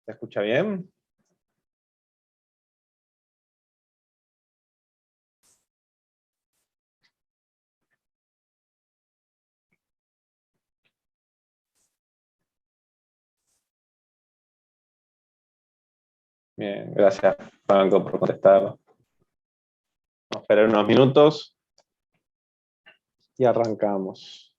¿Se escucha bien? Bien, gracias, Franco, por contestar. Vamos a esperar unos minutos y arrancamos.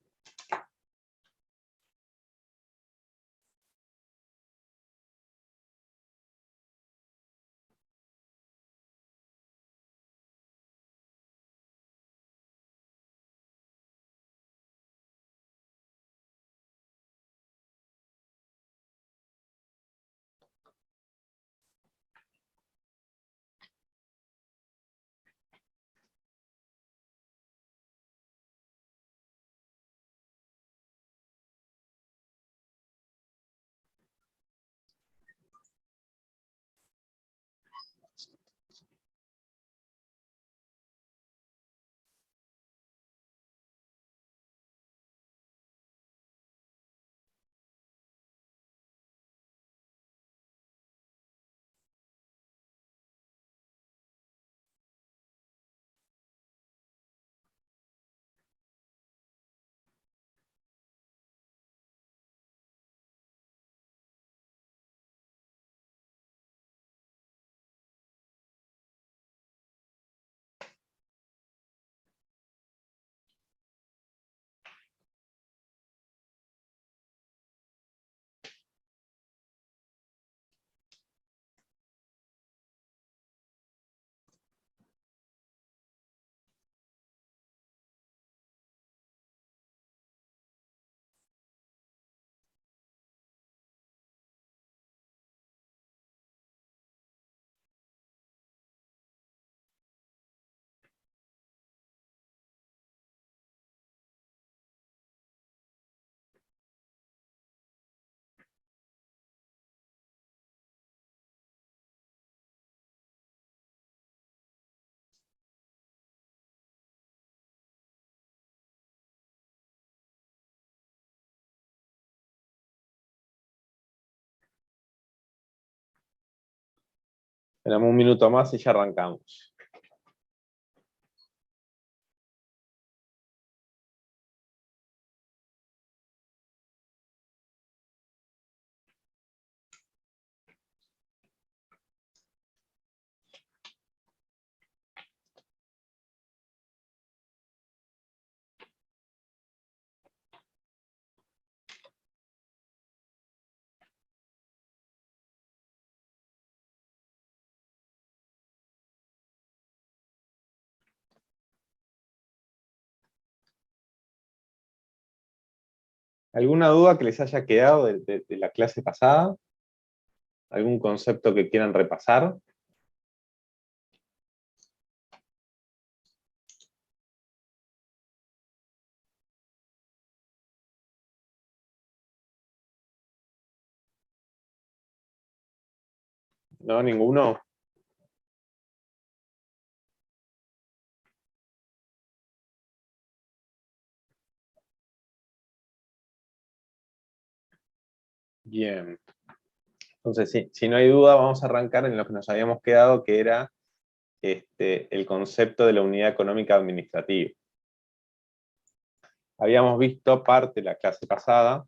Tenemos un minuto más y ya arrancamos. ¿Alguna duda que les haya quedado de la clase pasada? ¿Algún concepto que quieran repasar? ¿No? ¿Ninguno? Bien. Entonces, si no hay duda, vamos a arrancar en lo que nos habíamos quedado, que era el concepto de la unidad económica administrativa. Habíamos visto parte de la clase pasada,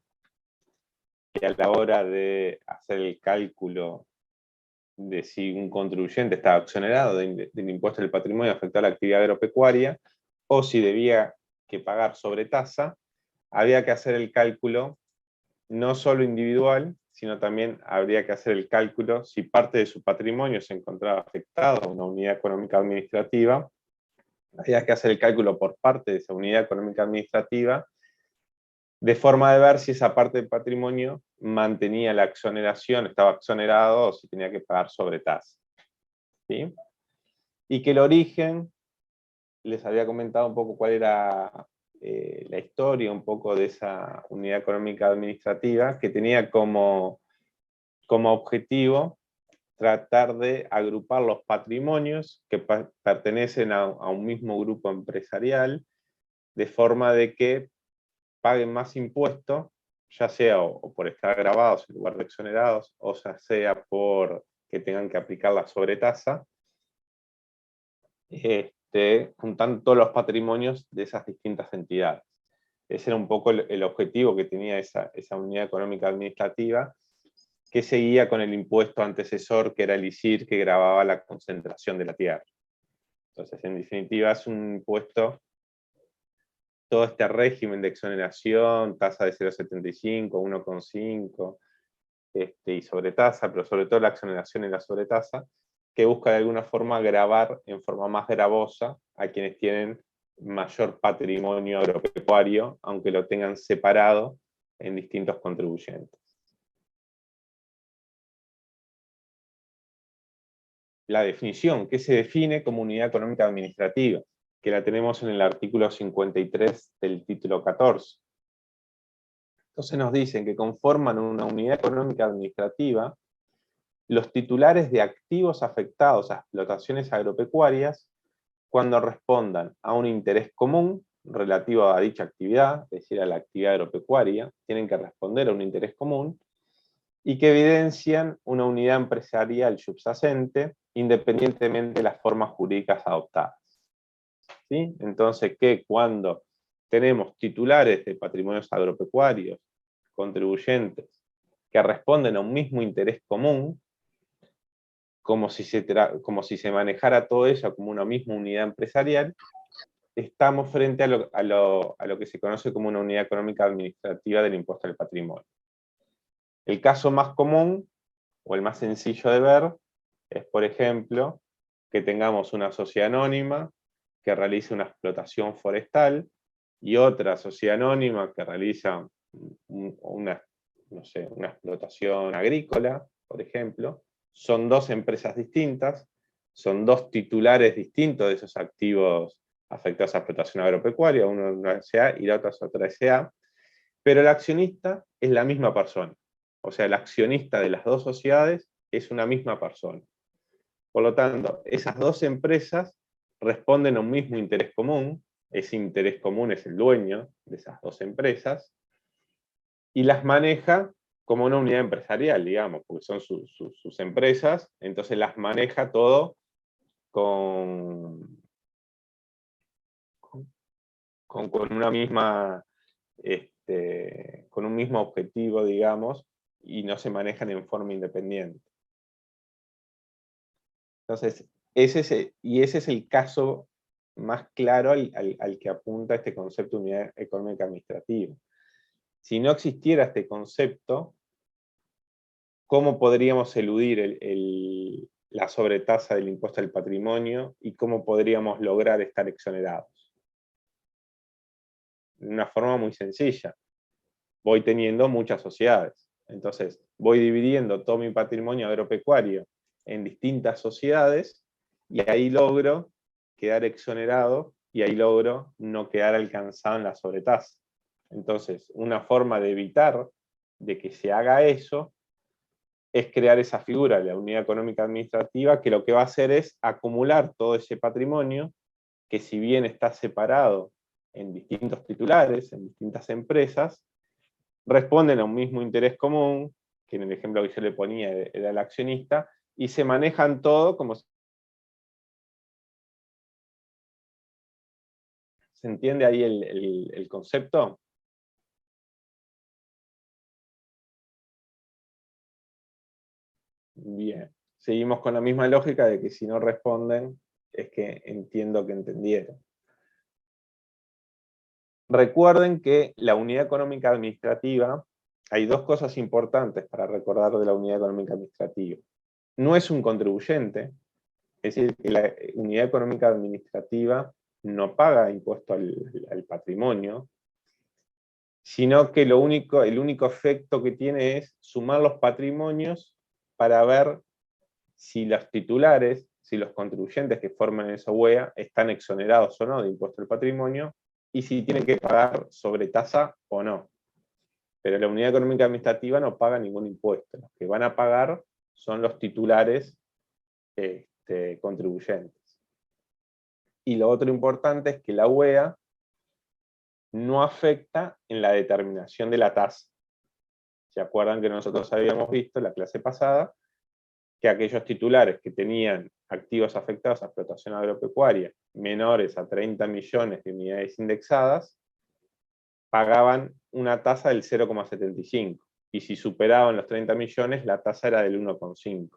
que a la hora de hacer el cálculo de si un contribuyente estaba exonerado del impuesto del patrimonio afectado a la actividad agropecuaria, o si debía que pagar sobre tasa, había que hacer el cálculo no solo individual, sino también habría que hacer el cálculo si parte de su patrimonio se encontraba afectado a una unidad económica administrativa, había que hacer el cálculo por parte de esa unidad económica administrativa, de forma de ver si esa parte del patrimonio mantenía la exoneración, estaba exonerado o si tenía que pagar sobre tasa. ¿Sí? Y que el origen, les había comentado un poco cuál era la historia un poco de esa unidad económica administrativa, que tenía como objetivo tratar de agrupar los patrimonios que pertenecen a un mismo grupo empresarial, de forma de que paguen más impuestos ya sea o por estar grabados en lugar de exonerados, o ya sea por que tengan que aplicar la sobretasa, juntan todos los patrimonios de esas distintas entidades. Ese era un poco el objetivo que tenía esa unidad económica administrativa, que seguía con el impuesto antecesor, que era el ISIR, que gravaba la concentración de la tierra. Entonces, en definitiva, es un impuesto, todo este régimen de exoneración, tasa de 0,75, 1,5, y sobretasa, pero sobre todo la exoneración y la sobretasa, que busca de alguna forma gravar en forma más gravosa a quienes tienen mayor patrimonio agropecuario, aunque lo tengan separado en distintos contribuyentes. La definición, ¿qué se define como unidad económica administrativa? Que la tenemos en el artículo 53 del título 14. Entonces nos dicen que conforman una unidad económica administrativa los titulares de activos afectados a explotaciones agropecuarias cuando respondan a un interés común relativo a dicha actividad, es decir, a la actividad agropecuaria, tienen que responder a un interés común, y que evidencian una unidad empresarial subyacente, independientemente de las formas jurídicas adoptadas. ¿Sí? Entonces, que cuando tenemos titulares de patrimonios agropecuarios, contribuyentes, que responden a un mismo interés común, como si se manejara todo eso como una misma unidad empresarial, estamos frente a lo que se conoce como una unidad económica administrativa del impuesto al patrimonio. El caso más común, o el más sencillo de ver, es, por ejemplo, que tengamos una sociedad anónima que realice una explotación forestal y otra sociedad anónima que realiza una explotación agrícola, por ejemplo. Son dos empresas distintas, son dos titulares distintos de esos activos afectados a explotación agropecuaria, uno es una SA y la otra es otra SA, pero el accionista es la misma persona. O sea, el accionista de las dos sociedades es una misma persona. Por lo tanto, esas dos empresas responden a un mismo interés común, ese interés común es el dueño de esas dos empresas, y las maneja como una unidad empresarial, digamos, porque son sus empresas, entonces las maneja todo con una misma, con un mismo objetivo, digamos, y no se manejan en forma independiente. Entonces, ese es el caso más claro al que apunta este concepto de unidad económica administrativa. Si no existiera este concepto, ¿cómo podríamos eludir la sobretasa del impuesto al patrimonio y cómo podríamos lograr estar exonerados? De una forma muy sencilla. Voy teniendo muchas sociedades. Entonces, voy dividiendo todo mi patrimonio agropecuario en distintas sociedades y ahí logro quedar exonerado y ahí logro no quedar alcanzado en la sobretasa. Entonces, una forma de evitar de que se haga eso es crear esa figura de la unidad económica administrativa, que lo que va a hacer es acumular todo ese patrimonio que, si bien está separado en distintos titulares, en distintas empresas, responden a un mismo interés común, que en el ejemplo que yo le ponía era el accionista, y se manejan todo como... ¿Se entiende ahí el concepto? Bien. Seguimos con la misma lógica de que si no responden, es que entiendo que entendieron. Recuerden que la unidad económica administrativa, hay dos cosas importantes para recordar de la unidad económica administrativa. No es un contribuyente, es decir, que la unidad económica administrativa no paga impuesto al patrimonio, sino que el único efecto que tiene es sumar los patrimonios para ver si los titulares, si los contribuyentes que forman esa UEA están exonerados o no de impuesto al patrimonio, y si tienen que pagar sobretasa o no. Pero la unidad económica administrativa no paga ningún impuesto. Los que van a pagar son los titulares contribuyentes. Y lo otro importante es que la UEA no afecta en la determinación de la tasa. ¿Se acuerdan que nosotros habíamos visto en la clase pasada que aquellos titulares que tenían activos afectados a explotación agropecuaria menores a 30 millones de unidades indexadas pagaban una tasa del 0,75, y si superaban los 30 millones la tasa era del 1,5.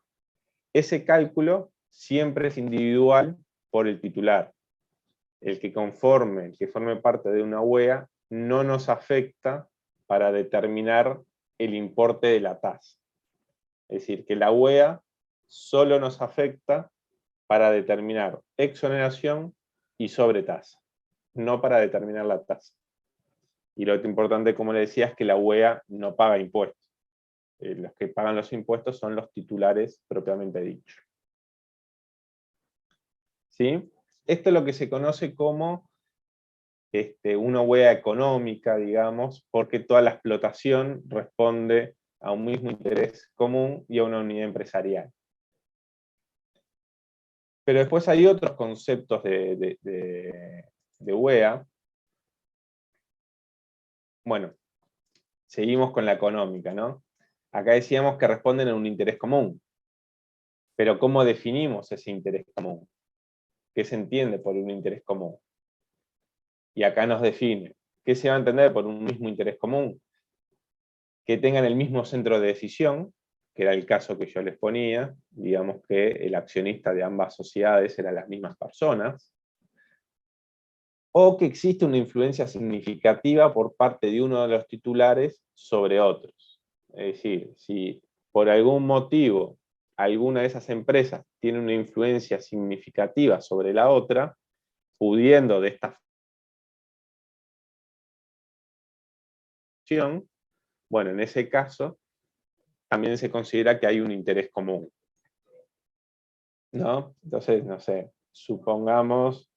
Ese cálculo siempre es individual por el titular. El que forme parte de una UEA no nos afecta para determinar el importe de la tasa. Es decir, que la UEA solo nos afecta para determinar exoneración y sobretasa, no para determinar la tasa. Y lo importante, como le decía, es que la UEA no paga impuestos. Los que pagan los impuestos son los titulares propiamente dichos. ¿Sí? Esto es lo que se conoce como una UEA económica, digamos, porque toda la explotación responde a un mismo interés común y a una unidad empresarial. Pero después hay otros conceptos de UEA. Bueno, seguimos con la económica, ¿no? Acá decíamos que responden a un interés común. Pero ¿cómo definimos ese interés común? ¿Qué se entiende por un interés común? Y acá nos define. ¿Qué se va a entender por un mismo interés común? Que tengan el mismo centro de decisión, que era el caso que yo les ponía, digamos que el accionista de ambas sociedades eran las mismas personas, o que existe una influencia significativa por parte de uno de los titulares sobre otros. Es decir, si por algún motivo alguna de esas empresas tiene una influencia significativa sobre la otra, pudiendo de esta función, bueno, en ese caso también se considera que hay un interés común, ¿no? Entonces, no sé, supongamos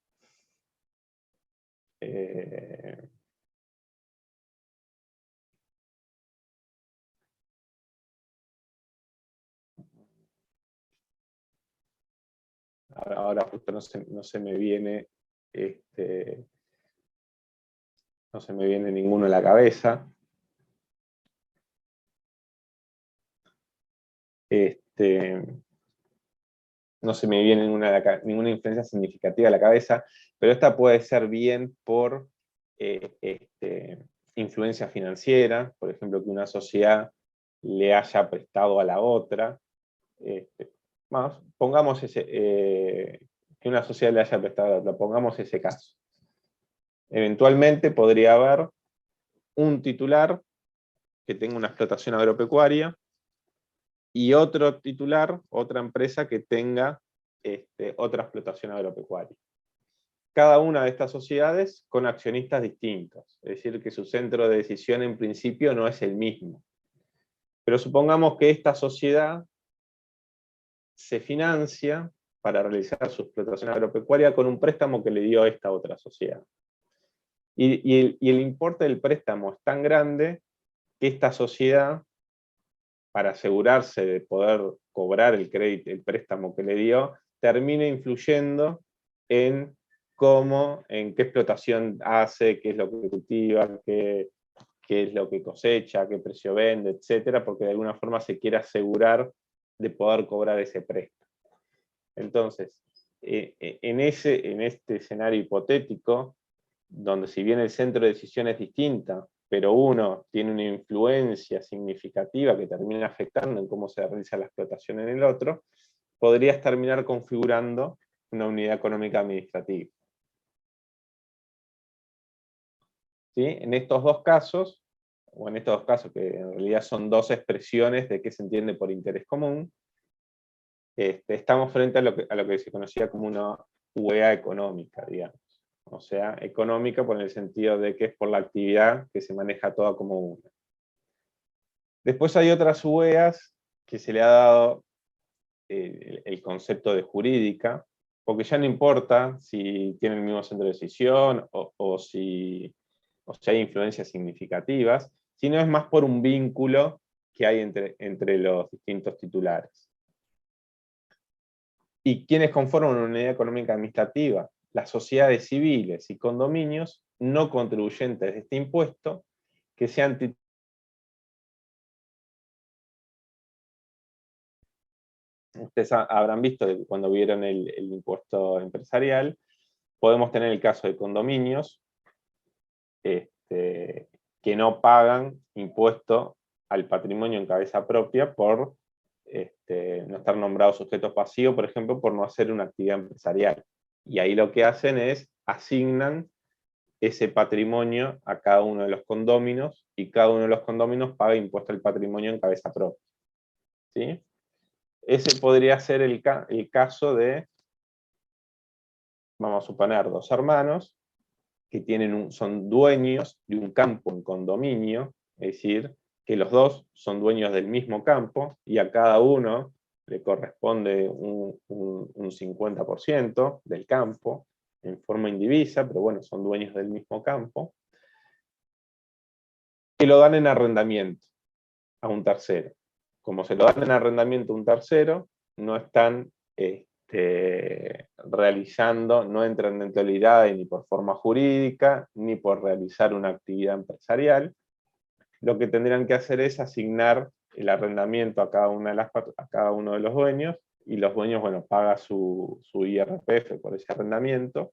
ahora justo no se me viene no se me viene ninguno a la cabeza. No se me viene ninguna influencia significativa a la cabeza, pero esta puede ser bien por influencia financiera, por ejemplo, que una sociedad le haya prestado a la otra. Pongamos que una sociedad le haya prestado a la otra, pongamos ese caso. Eventualmente podría haber un titular que tenga una explotación agropecuaria y otro titular, otra empresa que tenga otra explotación agropecuaria. Cada una de estas sociedades con accionistas distintos, es decir, que su centro de decisión en principio no es el mismo. Pero supongamos que esta sociedad se financia para realizar su explotación agropecuaria con un préstamo que le dio esta otra sociedad. Y el importe del préstamo es tan grande que esta sociedad, para asegurarse de poder cobrar el crédito, el préstamo que le dio, termina influyendo en en qué explotación hace, qué es lo que cultiva, qué es lo que cosecha, qué precio vende, etcétera, porque de alguna forma se quiere asegurar de poder cobrar ese préstamo. Entonces, en este escenario hipotético, donde si bien el centro de decisión es distinta, pero uno tiene una influencia significativa que termina afectando en cómo se realiza la explotación en el otro, podrías terminar configurando una unidad económica administrativa. ¿Sí? En estos dos casos, o en estos dos casos que en realidad son dos expresiones de qué se entiende por interés común, estamos frente a lo que se conocía como una UEA económica, digamos. O sea, económica por el sentido de que es por la actividad que se maneja toda como una. Después hay otras UEAs que se le ha dado el concepto de jurídica, porque ya no importa si tienen el mismo centro de decisión o si hay influencias significativas, sino es más por un vínculo que hay entre los distintos titulares. ¿Y quiénes conforman una unidad económica administrativa? Las sociedades civiles y condominios no contribuyentes de este impuesto, que sean ustedes habrán visto que cuando vieron el impuesto empresarial, podemos tener el caso de condominios que no pagan impuesto al patrimonio en cabeza propia por no estar nombrados sujetos pasivos, por ejemplo, por no hacer una actividad empresarial. Y ahí lo que hacen es asignan ese patrimonio a cada uno de los condóminos, y cada uno de los condóminos paga impuesto al patrimonio en cabeza propia. ¿Sí? Ese podría ser el caso de, vamos a suponer, dos hermanos que son dueños de un campo en condominio, es decir, que los dos son dueños del mismo campo, y a cada uno le corresponde un 50% del campo, en forma indivisa, pero bueno, son dueños del mismo campo, que lo dan en arrendamiento a un tercero. Como se lo dan en arrendamiento a un tercero, no están realizando, no entran dentro de la IRADE ni por forma jurídica, ni por realizar una actividad empresarial. Lo que tendrían que hacer es asignar el arrendamiento a cada uno de los dueños, y los dueños, bueno, pagan su IRPF por ese arrendamiento,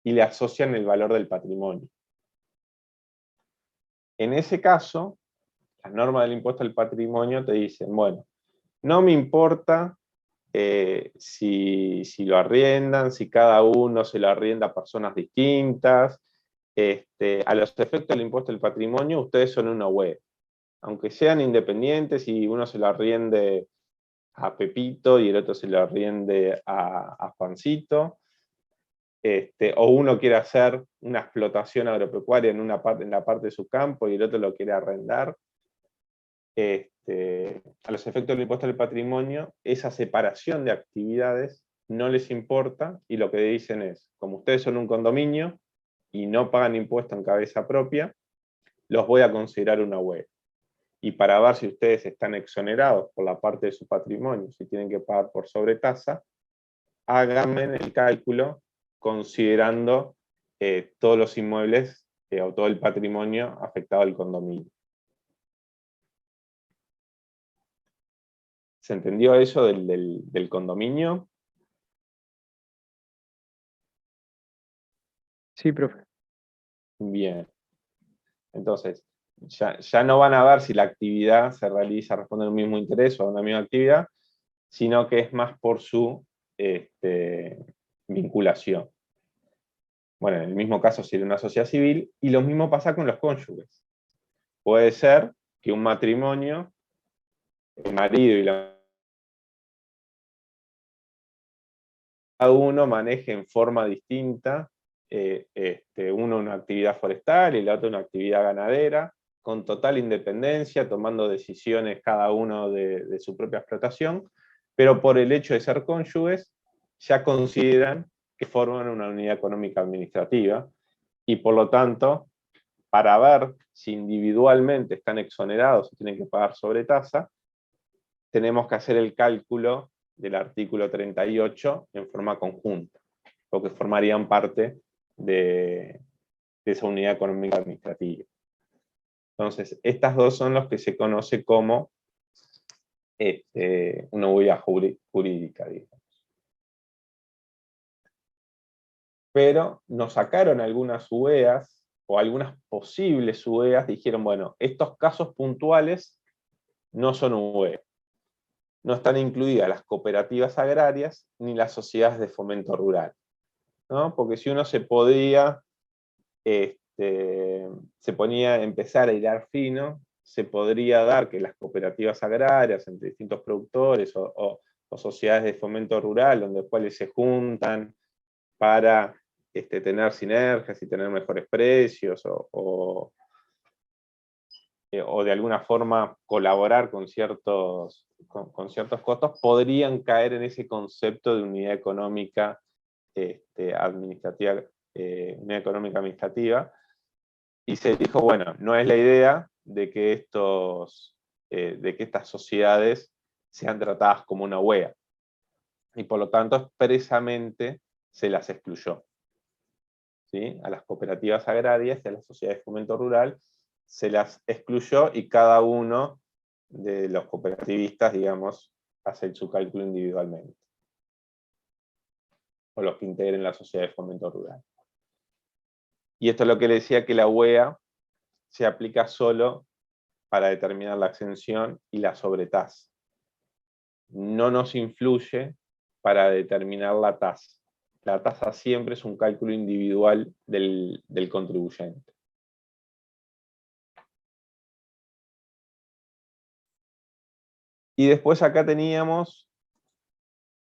y le asocian el valor del patrimonio. En ese caso, las normas del impuesto al patrimonio te dicen, bueno, no me importa si lo arriendan, si cada uno se lo arrienda a personas distintas, a los efectos del impuesto al patrimonio, ustedes son una UE. Aunque sean independientes y uno se lo arriende a Pepito y el otro se lo arriende a Juancito, o uno quiere hacer una explotación agropecuaria en la parte de su campo y el otro lo quiere arrendar, a los efectos del impuesto al patrimonio, esa separación de actividades no les importa, y lo que dicen es, como ustedes son un condominio y no pagan impuesto en cabeza propia, los voy a considerar una UE. Y para ver si ustedes están exonerados por la parte de su patrimonio, si tienen que pagar por sobretasa, háganme el cálculo considerando todos los inmuebles o todo el patrimonio afectado al condominio. ¿Se entendió eso del condominio? Sí, profe. Bien. Entonces, ya no van a ver si la actividad se realiza, responde al mismo interés o a una misma actividad, sino que es más por su vinculación. Bueno, en el mismo caso sería una sociedad civil, y lo mismo pasa con los cónyuges. Puede ser que un matrimonio, el marido y cada uno maneje en forma distinta, uno una actividad forestal y el otro una actividad ganadera, con total independencia, tomando decisiones cada uno de su propia explotación, pero por el hecho de ser cónyuges, ya consideran que forman una unidad económica administrativa, y por lo tanto, para ver si individualmente están exonerados o tienen que pagar sobretasa, tenemos que hacer el cálculo del artículo 38 en forma conjunta, porque formarían parte de esa unidad económica administrativa. Entonces, estas dos son los que se conoce como una unidad jurídica, digamos. Pero nos sacaron algunas UEAs, o algunas posibles UEAs, dijeron, bueno, estos casos puntuales no son UE. No están incluidas las cooperativas agrarias ni las sociedades de fomento rural, ¿no? Porque si uno se ponía a empezar a hilar fino, se podría dar que las cooperativas agrarias entre distintos productores o sociedades de fomento rural, donde cuales se juntan para tener sinergias y tener mejores precios, o de alguna forma colaborar con ciertos costos, podrían caer en ese concepto de unidad económica administrativa, y se dijo, bueno, no es la idea de que estas sociedades sean tratadas como una UEA, y por lo tanto expresamente se las excluyó, ¿sí? A las cooperativas agrarias y a las sociedades de fomento rural se las excluyó, y cada uno de los cooperativistas, digamos, hacer su cálculo individualmente, o los que integren la sociedad de fomento rural. Y esto es lo que le decía, que la UEA se aplica solo para determinar la exención y la sobretasa. No nos influye para determinar la tasa. La tasa siempre es un cálculo individual del contribuyente. Y después acá teníamos,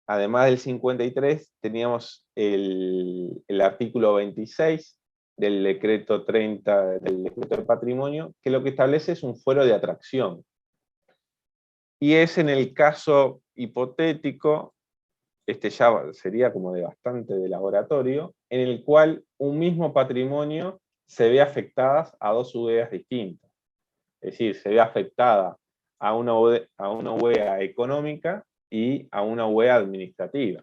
además del 53, teníamos el artículo 26 del decreto 30 del decreto de patrimonio, que lo que establece es un fuero de atracción. Y es en el caso hipotético, este ya sería como de bastante de laboratorio, en el cual un mismo patrimonio se ve afectadas a dos UEAs distintas. Es decir, se ve afectada a una UEA económica y a una UEA administrativa.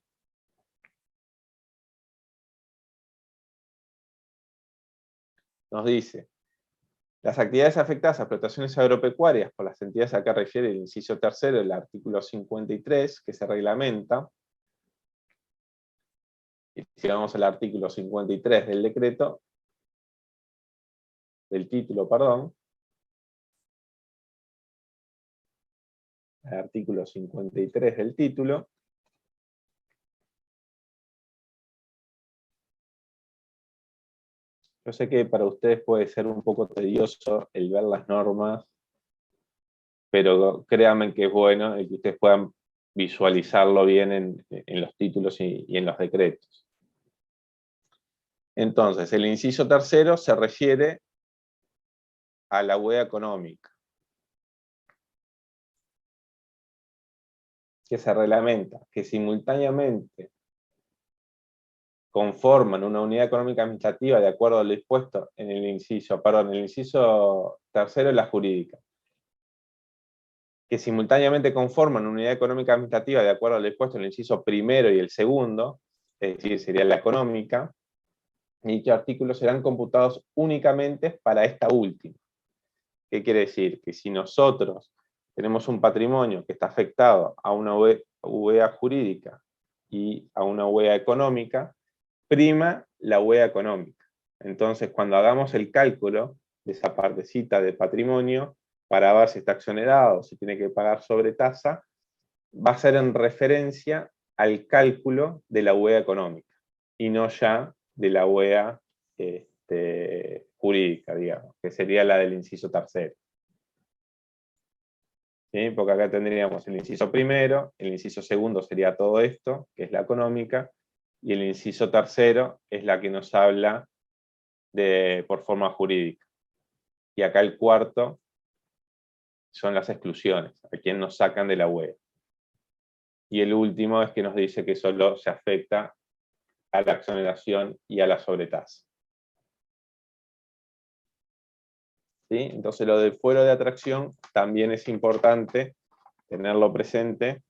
Nos dice, las actividades afectadas a explotaciones agropecuarias por las entidades a que refiere el inciso tercero del artículo 53, que se reglamenta, y si vamos al artículo 53 del decreto, del título, perdón, el artículo 53 del título, yo sé que para ustedes puede ser un poco tedioso el ver las normas, pero créanme que es bueno el que ustedes puedan visualizarlo bien en los títulos y en los decretos. Entonces, el inciso tercero se refiere a la UEA económica, que se reglamenta que simultáneamente conforman una unidad económica administrativa de acuerdo a lo dispuesto en el inciso tercero es la jurídica, que simultáneamente conforman una unidad económica administrativa de acuerdo a lo dispuesto en el inciso primero y el segundo, es decir, sería la económica, y dichos artículos serán computados únicamente para esta última. ¿Qué quiere decir? Que si nosotros tenemos un patrimonio que está afectado a una UEA jurídica y a una UEA económica, prima la UEA económica. Entonces, cuando hagamos el cálculo de esa partecita de patrimonio, para ver si está exonerado, si tiene que pagar sobretasa, va a ser en referencia al cálculo de la UEA económica, y no ya de la UEA jurídica, digamos, que sería la del inciso tercero. ¿Sí? Porque acá tendríamos el inciso primero, el inciso segundo sería todo esto, que es la económica, y el inciso tercero es la que nos habla por forma jurídica. Y acá el cuarto son las exclusiones, a quien nos sacan de la UE. Y el último es que nos dice que solo se afecta a la exoneración y a la sobretasa. ¿Sí? Entonces lo del fuero de atracción también es importante tenerlo presente,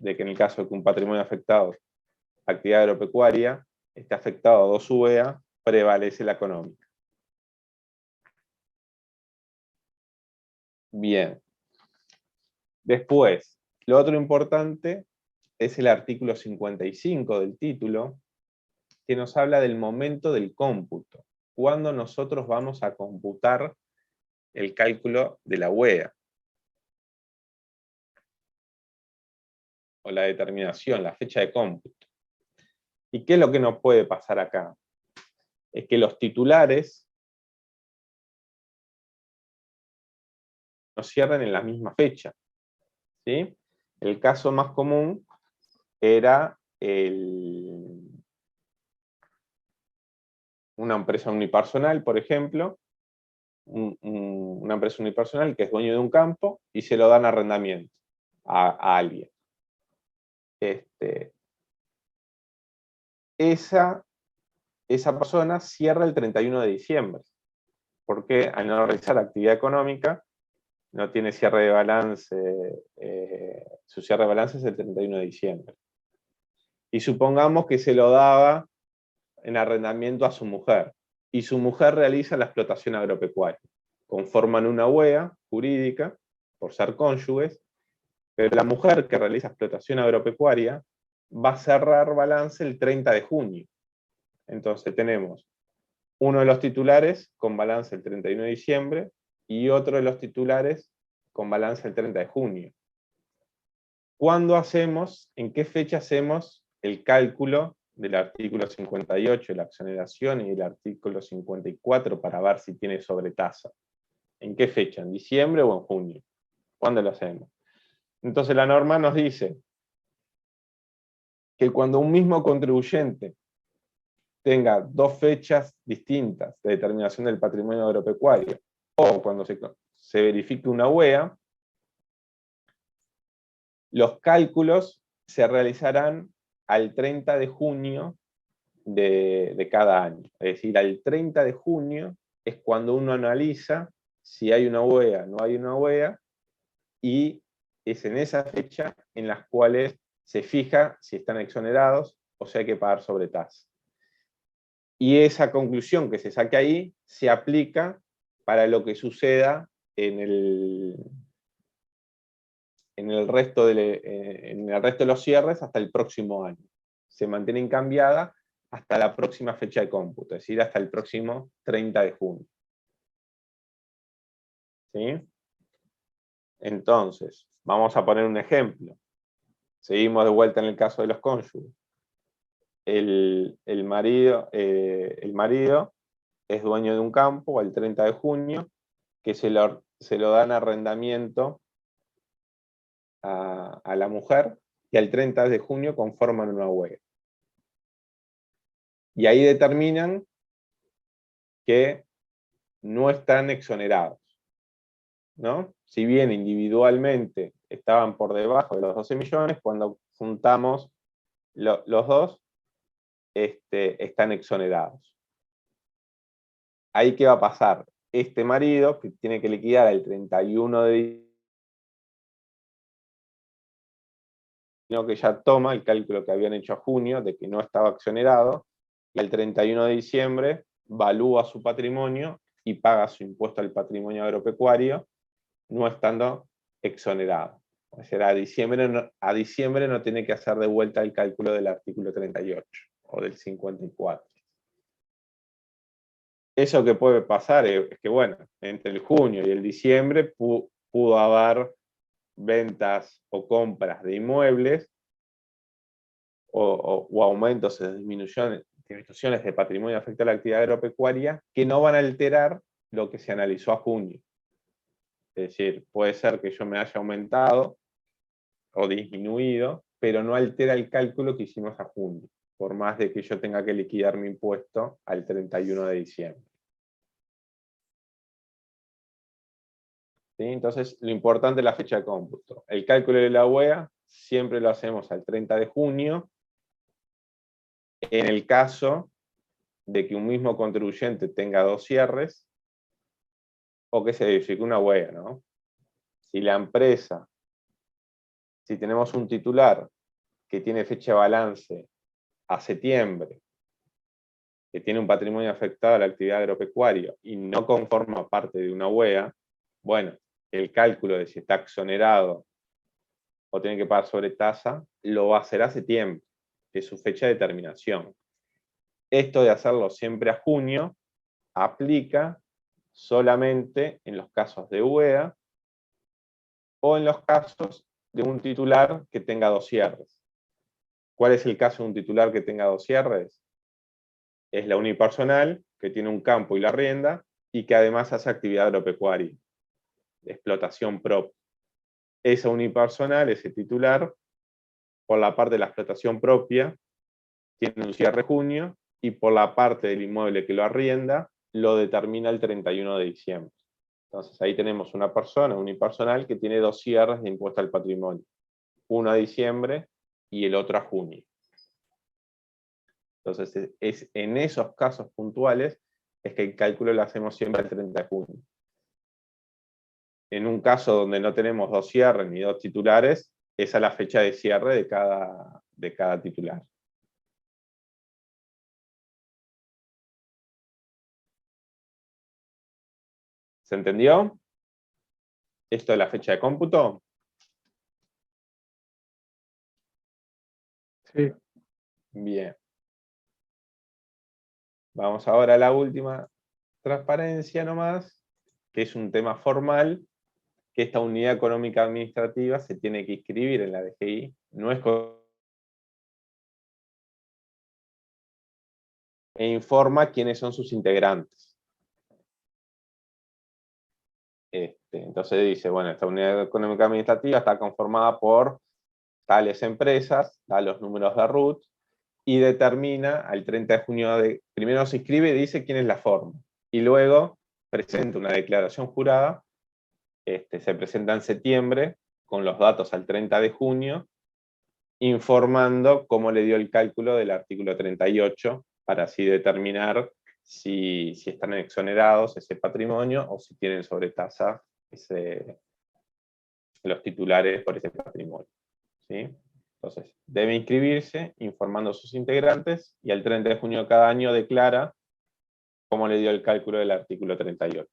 de que en el caso de que un patrimonio afectado a actividad agropecuaria esté afectado a dos UEA, prevalece la económica. Bien. Después, lo otro importante es el artículo 55 del título, que nos habla del momento del cómputo, cuando nosotros vamos a computar el cálculo de la UEA, o la determinación, la fecha de cómputo. ¿Y qué es lo que nos puede pasar acá? Es que los titulares nos cierren en la misma fecha, ¿sí? El caso más común era una empresa unipersonal, por ejemplo, una empresa unipersonal que es dueño de un campo y se lo dan a arrendamiento a alguien. Esa persona cierra el 31 de diciembre, porque al no realizar actividad económica, no tiene cierre de balance, su cierre de balance es el 31 de diciembre. Y supongamos que se lo daba en arrendamiento a su mujer, y su mujer realiza la explotación agropecuaria. Conforman una UEA jurídica, por ser cónyuges, Pero la mujer que realiza explotación agropecuaria va a cerrar balance el 30 de junio. Entonces tenemos uno de los titulares con balance el 31 de diciembre y otro de los titulares con balance el 30 de junio. ¿Cuándo hacemos, en qué fecha hacemos el cálculo del artículo 58 de la exoneración y del artículo 54 para ver si tiene sobretasa? ¿En qué fecha? ¿En diciembre o en junio? ¿Cuándo lo hacemos? Entonces la norma nos dice que cuando un mismo contribuyente tenga dos fechas distintas de determinación del patrimonio agropecuario, o cuando se verifique una UEA, los cálculos se realizarán al 30 de junio de cada año. Es decir, al 30 de junio es cuando uno analiza si hay una UEA o no hay una UEA, y es en esa fecha en las cuales se fija si están exonerados o si hay que pagar sobretasa. Y esa conclusión que se saque ahí se aplica para lo que suceda en el resto de los cierres hasta el próximo año. Se mantiene incambiada hasta la próxima fecha de cómputo, es decir, hasta el próximo 30 de junio. ¿Sí? Entonces, vamos a poner un ejemplo. Seguimos de vuelta en el caso de los cónyuges. El marido es dueño de un campo al 30 de junio, que se lo dan arrendamiento a la mujer, y al 30 de junio conforman una huelga. Y ahí determinan que no están exonerados, ¿no? Si bien individualmente estaban por debajo de los 12 millones, cuando juntamos los dos, están exonerados. Ahí, ¿qué va a pasar? Este marido, que tiene que liquidar el 31 de diciembre, que ya toma el cálculo que habían hecho a junio de que no estaba exonerado, y el 31 de diciembre valúa su patrimonio y paga su impuesto al patrimonio agropecuario, no estando exonerado. O sea, a diciembre no tiene que hacer de vuelta el cálculo del artículo 38 o del 54. Eso que puede pasar es que, bueno, entre el junio y el diciembre pudo haber ventas o compras de inmuebles o aumentos o disminuciones de patrimonio afecto a la actividad agropecuaria que no van a alterar lo que se analizó a junio. Es decir, puede ser que yo me haya aumentado o disminuido, pero no altera el cálculo que hicimos a junio, por más de que yo tenga que liquidar mi impuesto al 31 de diciembre. ¿Sí? Entonces, lo importante es la fecha de cómputo. El cálculo de la UEA siempre lo hacemos al 30 de junio, en el caso de que un mismo contribuyente tenga dos cierres, o que se verifique una UEA, ¿no? Si la empresa, si tenemos un titular que tiene fecha de balance a septiembre, que tiene un patrimonio afectado a la actividad agropecuaria y no conforma parte de una UEA, bueno, el cálculo de si está exonerado o tiene que pagar sobretasa lo va a hacer a septiembre, que es su fecha de terminación. Esto de hacerlo siempre a junio aplica solamente en los casos de UEA o en los casos de un titular que tenga dos cierres. ¿Cuál es el caso de un titular que tenga dos cierres? Es la unipersonal, que tiene un campo y la arrienda, y que además hace actividad agropecuaria, de explotación propia. Esa unipersonal, ese titular, por la parte de la explotación propia, tiene un cierre junio, y por la parte del inmueble que lo arrienda, lo determina el 31 de diciembre. Entonces ahí tenemos una persona unipersonal que tiene dos cierres de impuesto al patrimonio. Uno a diciembre y el otro a junio. Entonces es en esos casos puntuales es que el cálculo lo hacemos siempre el 30 de junio. En un caso donde no tenemos dos cierres ni dos titulares, esa es la fecha de cierre de cada titular. ¿Se entendió? Esto es la fecha de cómputo. Sí. Bien. Vamos ahora a la última transparencia nomás, que es un tema formal, que esta unidad económica administrativa se tiene que inscribir en la DGI. No es e informa quiénes son sus integrantes. Entonces dice, bueno, esta unidad económica administrativa está conformada por tales empresas, da los números de RUT, y determina al 30 de junio, primero se inscribe y dice quién es la forma, y luego presenta una declaración jurada, se presenta en septiembre, con los datos al 30 de junio, informando cómo le dio el cálculo del artículo 38, para así determinar si están exonerados ese patrimonio o si tienen sobretasa los titulares por ese patrimonio. ¿Sí? Entonces, debe inscribirse informando a sus integrantes y el 30 de junio de cada año declara cómo le dio el cálculo del artículo 38.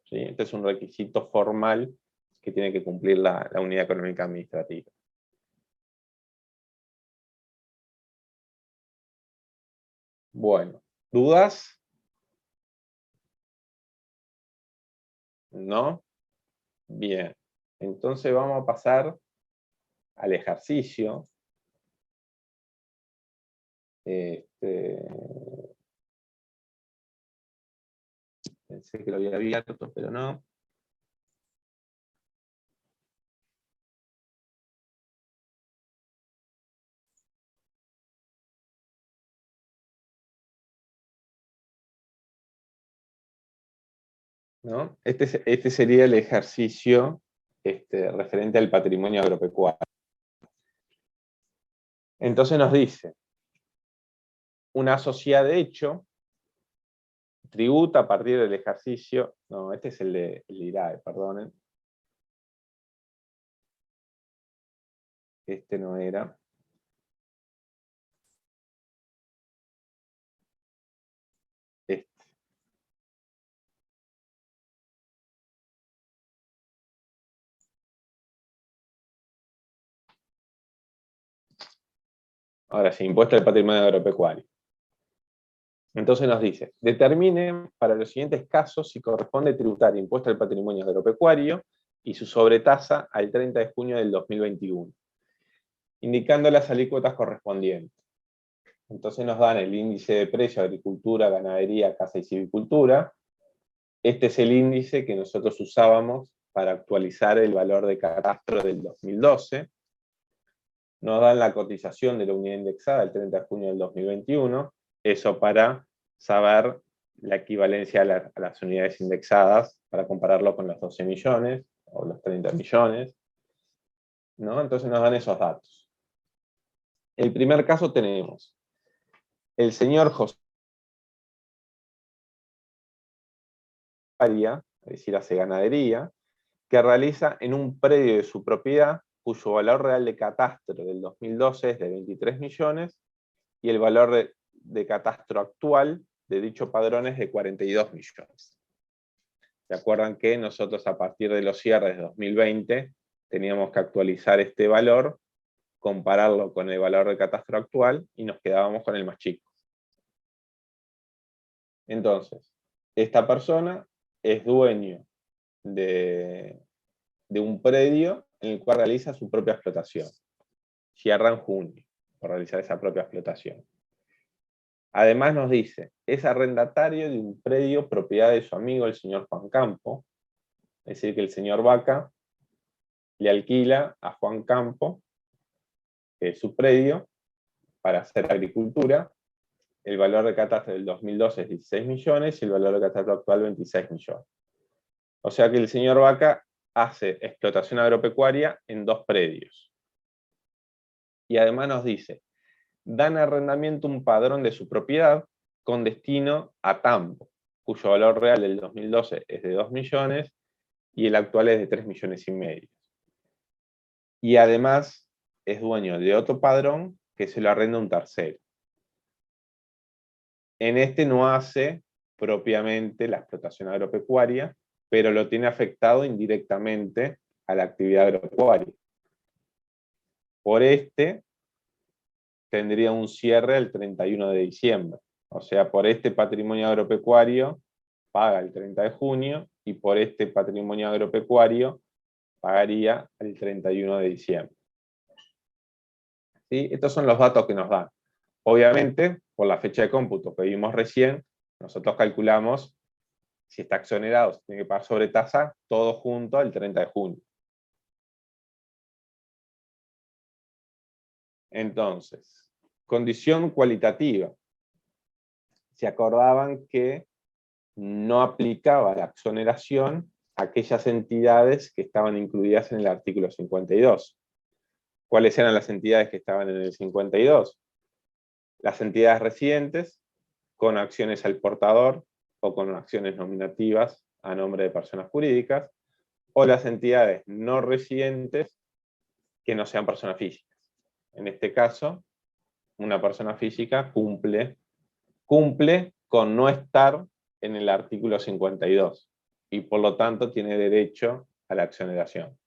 ¿Sí? Este es un requisito formal que tiene que cumplir la unidad económica administrativa. Bueno, ¿dudas? ¿No? Bien. Entonces vamos a pasar al ejercicio. Pensé que lo había abierto, pero no. ¿No? Este sería el ejercicio referente al patrimonio agropecuario. Entonces nos dice, una sociedad de hecho tributa a partir del ejercicio, no, este es el IRAE, perdonen. Este no era. Este. Ahora sí, impuesto al patrimonio agropecuario. Entonces nos dice, determine para los siguientes casos si corresponde tributar impuesto al patrimonio agropecuario y su sobretasa al 30 de junio del 2021, indicando las alícuotas correspondientes. Entonces nos dan el índice de precio de agricultura, ganadería, caza y silvicultura. Este es el índice que nosotros usábamos para actualizar el valor de catastro del 2012. Nos dan la cotización de la unidad indexada el 30 de junio del 2021. Eso para saber la equivalencia a las unidades indexadas, para compararlo con los 12 millones o los 30 millones. ¿No? Entonces nos dan esos datos. El primer caso tenemos el señor José, es decir, hace ganadería, que realiza en un predio de su propiedad, cuyo valor real de catastro del 2012 es de 23 millones, y el valor de catastro actual de dicho padrón es de 42 millones. ¿Se acuerdan que nosotros a partir de los cierres de 2020 teníamos que actualizar este valor, compararlo con el valor de catastro actual, y nos quedábamos con el más chico? Entonces, esta persona es dueño de un predio en el cual realiza su propia explotación. Cierra en junio por realizar esa propia explotación. Además nos dice, es arrendatario de un predio propiedad de su amigo el señor Juan Campo, es decir, que el señor Vaca le alquila a Juan Campo su predio para hacer agricultura. El valor de catastro del 2012 es 16 millones y el valor de catastro actual 26 millones. O sea que el señor Vaca hace explotación agropecuaria en 2 predios. Y además nos dice, dan arrendamiento un padrón de su propiedad con destino a Tambo, cuyo valor real del 2012 es de 2 millones y el actual es de 3 millones y medio. Y además es dueño de otro padrón que se lo arrenda un tercero. En este no hace propiamente la explotación agropecuaria, pero lo tiene afectado indirectamente a la actividad agropecuaria. Por este tendría un cierre el 31 de diciembre. O sea, por este patrimonio agropecuario paga el 30 de junio y por este patrimonio agropecuario pagaría el 31 de diciembre. ¿Sí? Estos son los datos que nos dan. Obviamente, por la fecha de cómputo que vimos recién, nosotros calculamos si está exonerado, si tiene que pagar sobre tasa, todo junto al 30 de junio. Entonces, condición cualitativa. Se acordaban que no aplicaba la exoneración a aquellas entidades que estaban incluidas en el artículo 52. ¿Cuáles eran las entidades que estaban en el 52? Las entidades residentes con acciones al portador o con acciones nominativas a nombre de personas jurídicas, o las entidades no residentes que no sean personas físicas. En este caso, una persona física cumple con no estar en el artículo 52 y por lo tanto tiene derecho a la exoneración.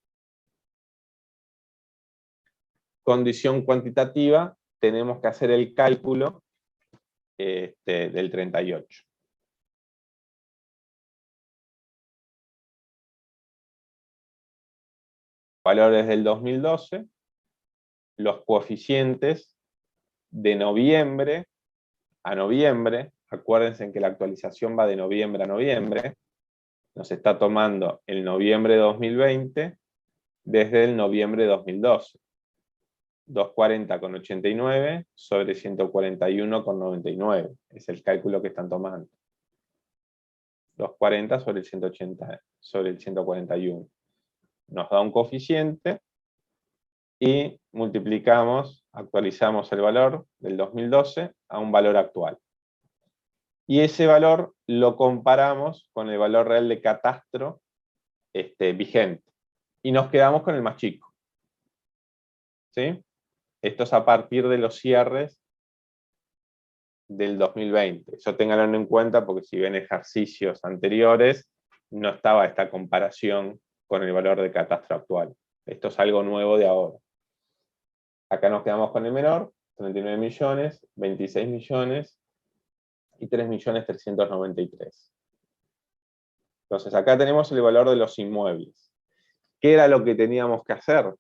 Condición cuantitativa, tenemos que hacer el cálculo del 38. Valores del 2012, los coeficientes de noviembre a noviembre, acuérdense que la actualización va de noviembre a noviembre, nos está tomando el noviembre de 2020 desde el noviembre de 2012. 240,89 sobre 141,99. Es el cálculo que están tomando. 240 sobre el 180, sobre el 141. Nos da un coeficiente y multiplicamos, actualizamos el valor del 2012 a un valor actual. Y ese valor lo comparamos con el valor real de catastro vigente. Y nos quedamos con el más chico. ¿Sí? Esto es a partir de los cierres del 2020. Eso ténganlo en cuenta porque si ven ejercicios anteriores, no estaba esta comparación con el valor de catastro actual. Esto es algo nuevo de ahora. Acá nos quedamos con el menor, 39 millones, 26 millones y 3.393.000. Entonces acá tenemos el valor de los inmuebles. ¿Qué era lo que teníamos que hacer?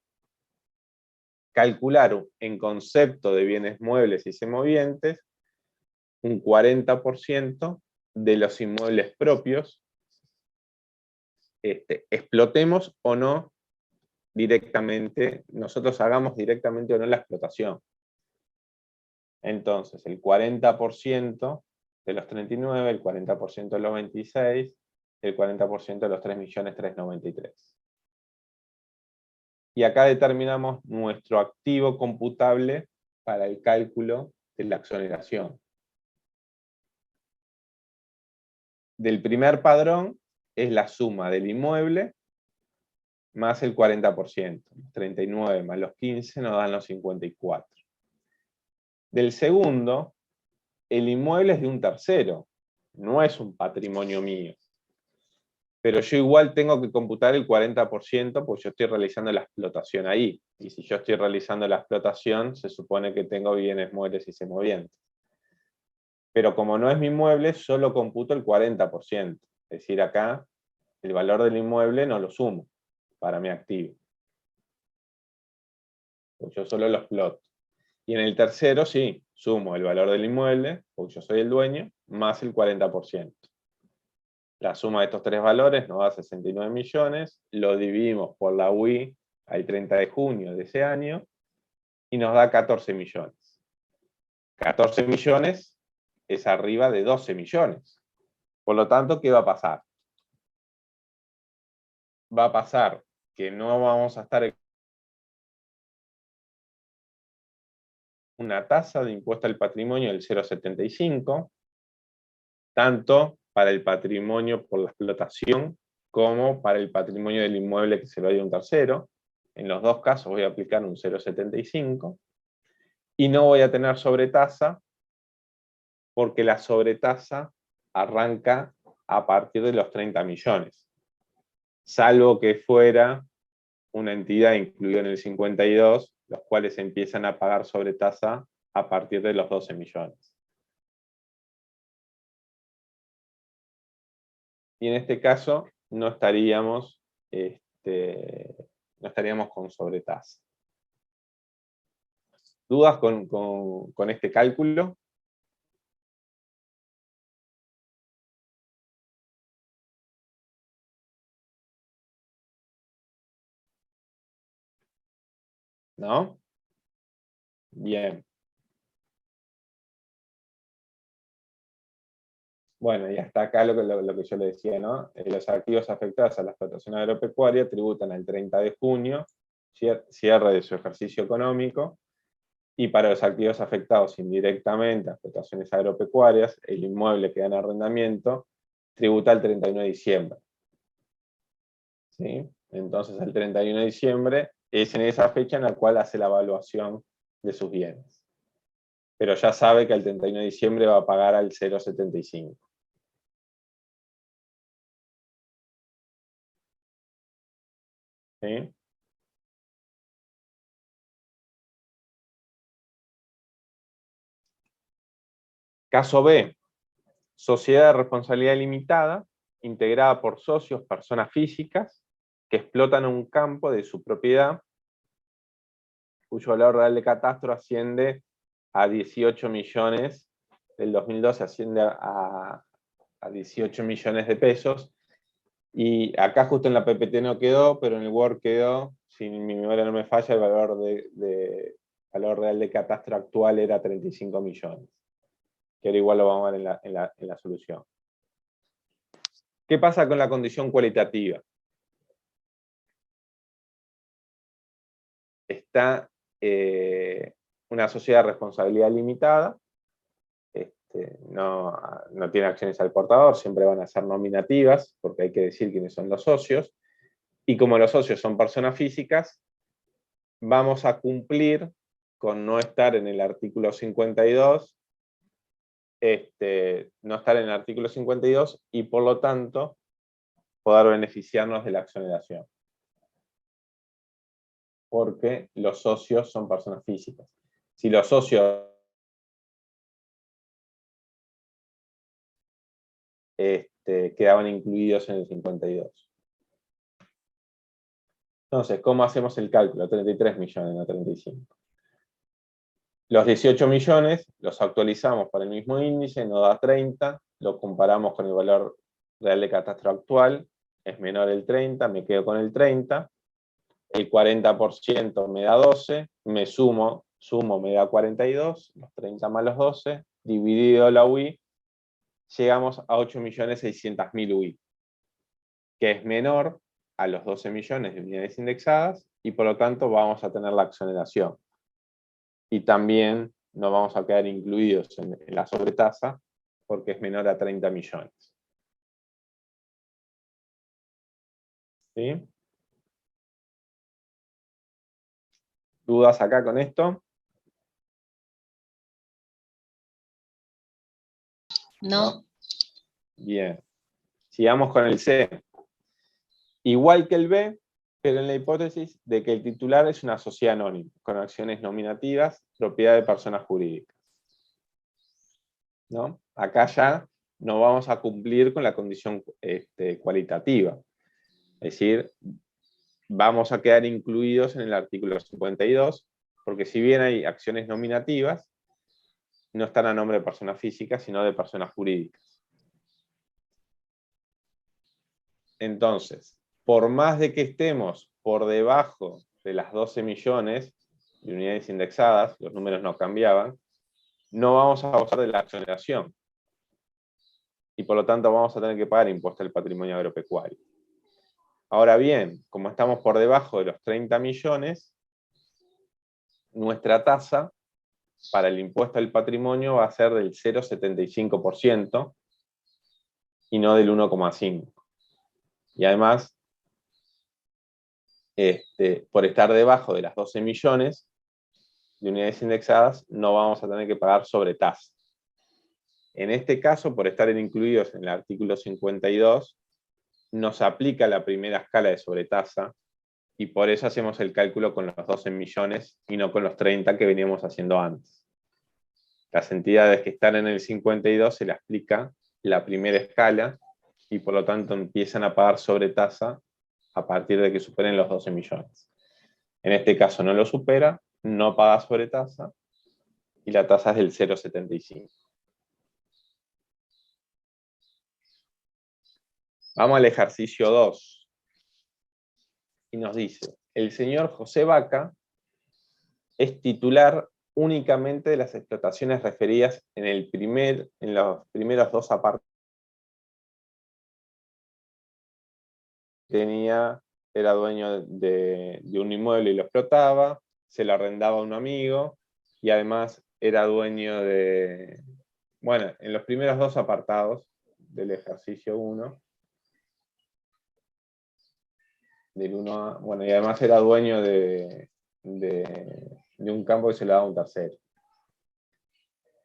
Calcular en concepto de bienes muebles y semovientes un 40% de los inmuebles propios, explotemos o no directamente, nosotros hagamos directamente o no la explotación. Entonces, el 40% de los 39, el 40% de los 26, el 40% de los 3.393.000. Y acá determinamos nuestro activo computable para el cálculo de la exoneración. Del primer padrón es la suma del inmueble más el 40%. 39 más los 15 nos dan los 54. Del segundo, el inmueble es de un tercero, no es un patrimonio mío. Pero yo igual tengo que computar el 40% porque yo estoy realizando la explotación ahí. Y si yo estoy realizando la explotación, se supone que tengo bienes muebles y semovientes. Pero como no es mi inmueble, solo computo el 40%. Es decir, acá el valor del inmueble no lo sumo para mi activo. Pues yo solo lo exploto. Y en el tercero sí, sumo el valor del inmueble, porque yo soy el dueño, más el 40%. La suma de estos tres valores nos da 69 millones, lo dividimos por la UI al 30 de junio de ese año, y nos da 14 millones. 14 millones es arriba de 12 millones. Por lo tanto, ¿qué va a pasar? Va a pasar que no vamos a estar en una tasa de impuesto al patrimonio del 0,75, tanto para el patrimonio por la explotación como para el patrimonio del inmueble que se lo dio a un tercero. En los dos casos voy a aplicar un 0,75 y no voy a tener sobretasa porque la sobretasa arranca a partir de los 30 millones. Salvo que fuera una entidad incluida en el 52, los cuales empiezan a pagar sobretasa a partir de los 12 millones. Y en este caso no estaríamos con sobretasa. ¿Dudas con este cálculo? ¿No? Bien. Bueno, y hasta acá lo que yo le decía, ¿no? Los activos afectados a la explotación agropecuaria tributan el 30 de junio, cierre de su ejercicio económico, y para los activos afectados indirectamente a explotaciones agropecuarias, el inmueble que da en arrendamiento tributa el 31 de diciembre. ¿Sí? Entonces, el 31 de diciembre es en esa fecha en la cual hace la evaluación de sus bienes. Pero ya sabe que el 31 de diciembre va a pagar al 0,75. ¿Sí? Caso B, sociedad de responsabilidad limitada, integrada por socios, personas físicas, que explotan un campo de su propiedad, cuyo valor real de catastro asciende a 18 millones, del 2012 asciende a 18 millones de pesos, y acá justo en la PPT no quedó, pero en el Word quedó, si mi memoria no me falla, el valor valor real de catastro actual era 35 millones. Que ahora igual lo vamos a ver en la solución. ¿Qué pasa con la condición cualitativa? Está una sociedad de responsabilidad limitada, no tiene acciones al portador, siempre van a ser nominativas, porque hay que decir quiénes son los socios, y como los socios son personas físicas, vamos a cumplir con no estar en el artículo 52, no estar en el artículo 52 y por lo tanto poder beneficiarnos de la exoneración. Porque los socios son personas físicas. Si los socios quedaban incluidos en el 52. Entonces, ¿cómo hacemos el cálculo? 33 millones, no 35. Los 18 millones los actualizamos para el mismo índice, nos da 30, lo comparamos con el valor real de catastro actual, es menor el 30, me quedo con el 30, el 40% me da 12, me sumo me da 42, los 30 más los 12, dividido la UI, llegamos a 8.600.000 UI, que es menor a los 12 millones de unidades indexadas, y por lo tanto vamos a tener la exoneración. Y también no vamos a quedar incluidos en la sobretasa, porque es menor a 30 millones. ¿Sí? ¿Dudas acá con esto? No. Bien. Sigamos con el C. Igual que el B, pero en la hipótesis de que el titular es una sociedad anónima, con acciones nominativas, propiedad de personas jurídicas. ¿No? Acá ya no vamos a cumplir con la condición cualitativa. Es decir, vamos a quedar incluidos en el artículo 52, porque si bien hay acciones nominativas, no están a nombre de personas físicas, sino de personas jurídicas. Entonces, por más de que estemos por debajo de las 12 millones de unidades indexadas, los números no cambiaban, no vamos a gozar de la exoneración. Y por lo tanto vamos a tener que pagar impuesto al patrimonio agropecuario. Ahora bien, como estamos por debajo de los 30 millones, nuestra tasa para el impuesto al patrimonio va a ser del 0,75% y no del 1,5%. Y además, por estar debajo de las 12 millones de unidades indexadas, no vamos a tener que pagar sobretasa. En este caso, por estar incluidos en el artículo 52, nos aplica la primera escala de sobretasa, y por eso hacemos el cálculo con los 12 millones y no con los 30 que veníamos haciendo antes. las entidades que están en el 52 se le aplica la primera escala y por lo tanto empiezan a pagar sobretasa a partir de que superen los 12 millones. En este caso no lo supera, no paga sobretasa y la tasa es del 0,75. Vamos al ejercicio 2. Y nos dice, el señor José Vaca es titular únicamente de las explotaciones referidas en los primeros dos apartados. Era dueño de un inmueble y lo explotaba, se lo arrendaba a un amigo y además era dueño de, bueno, en los primeros dos apartados del ejercicio 1, del 1A, bueno, y además era dueño de un campo que se le daba a un tercero.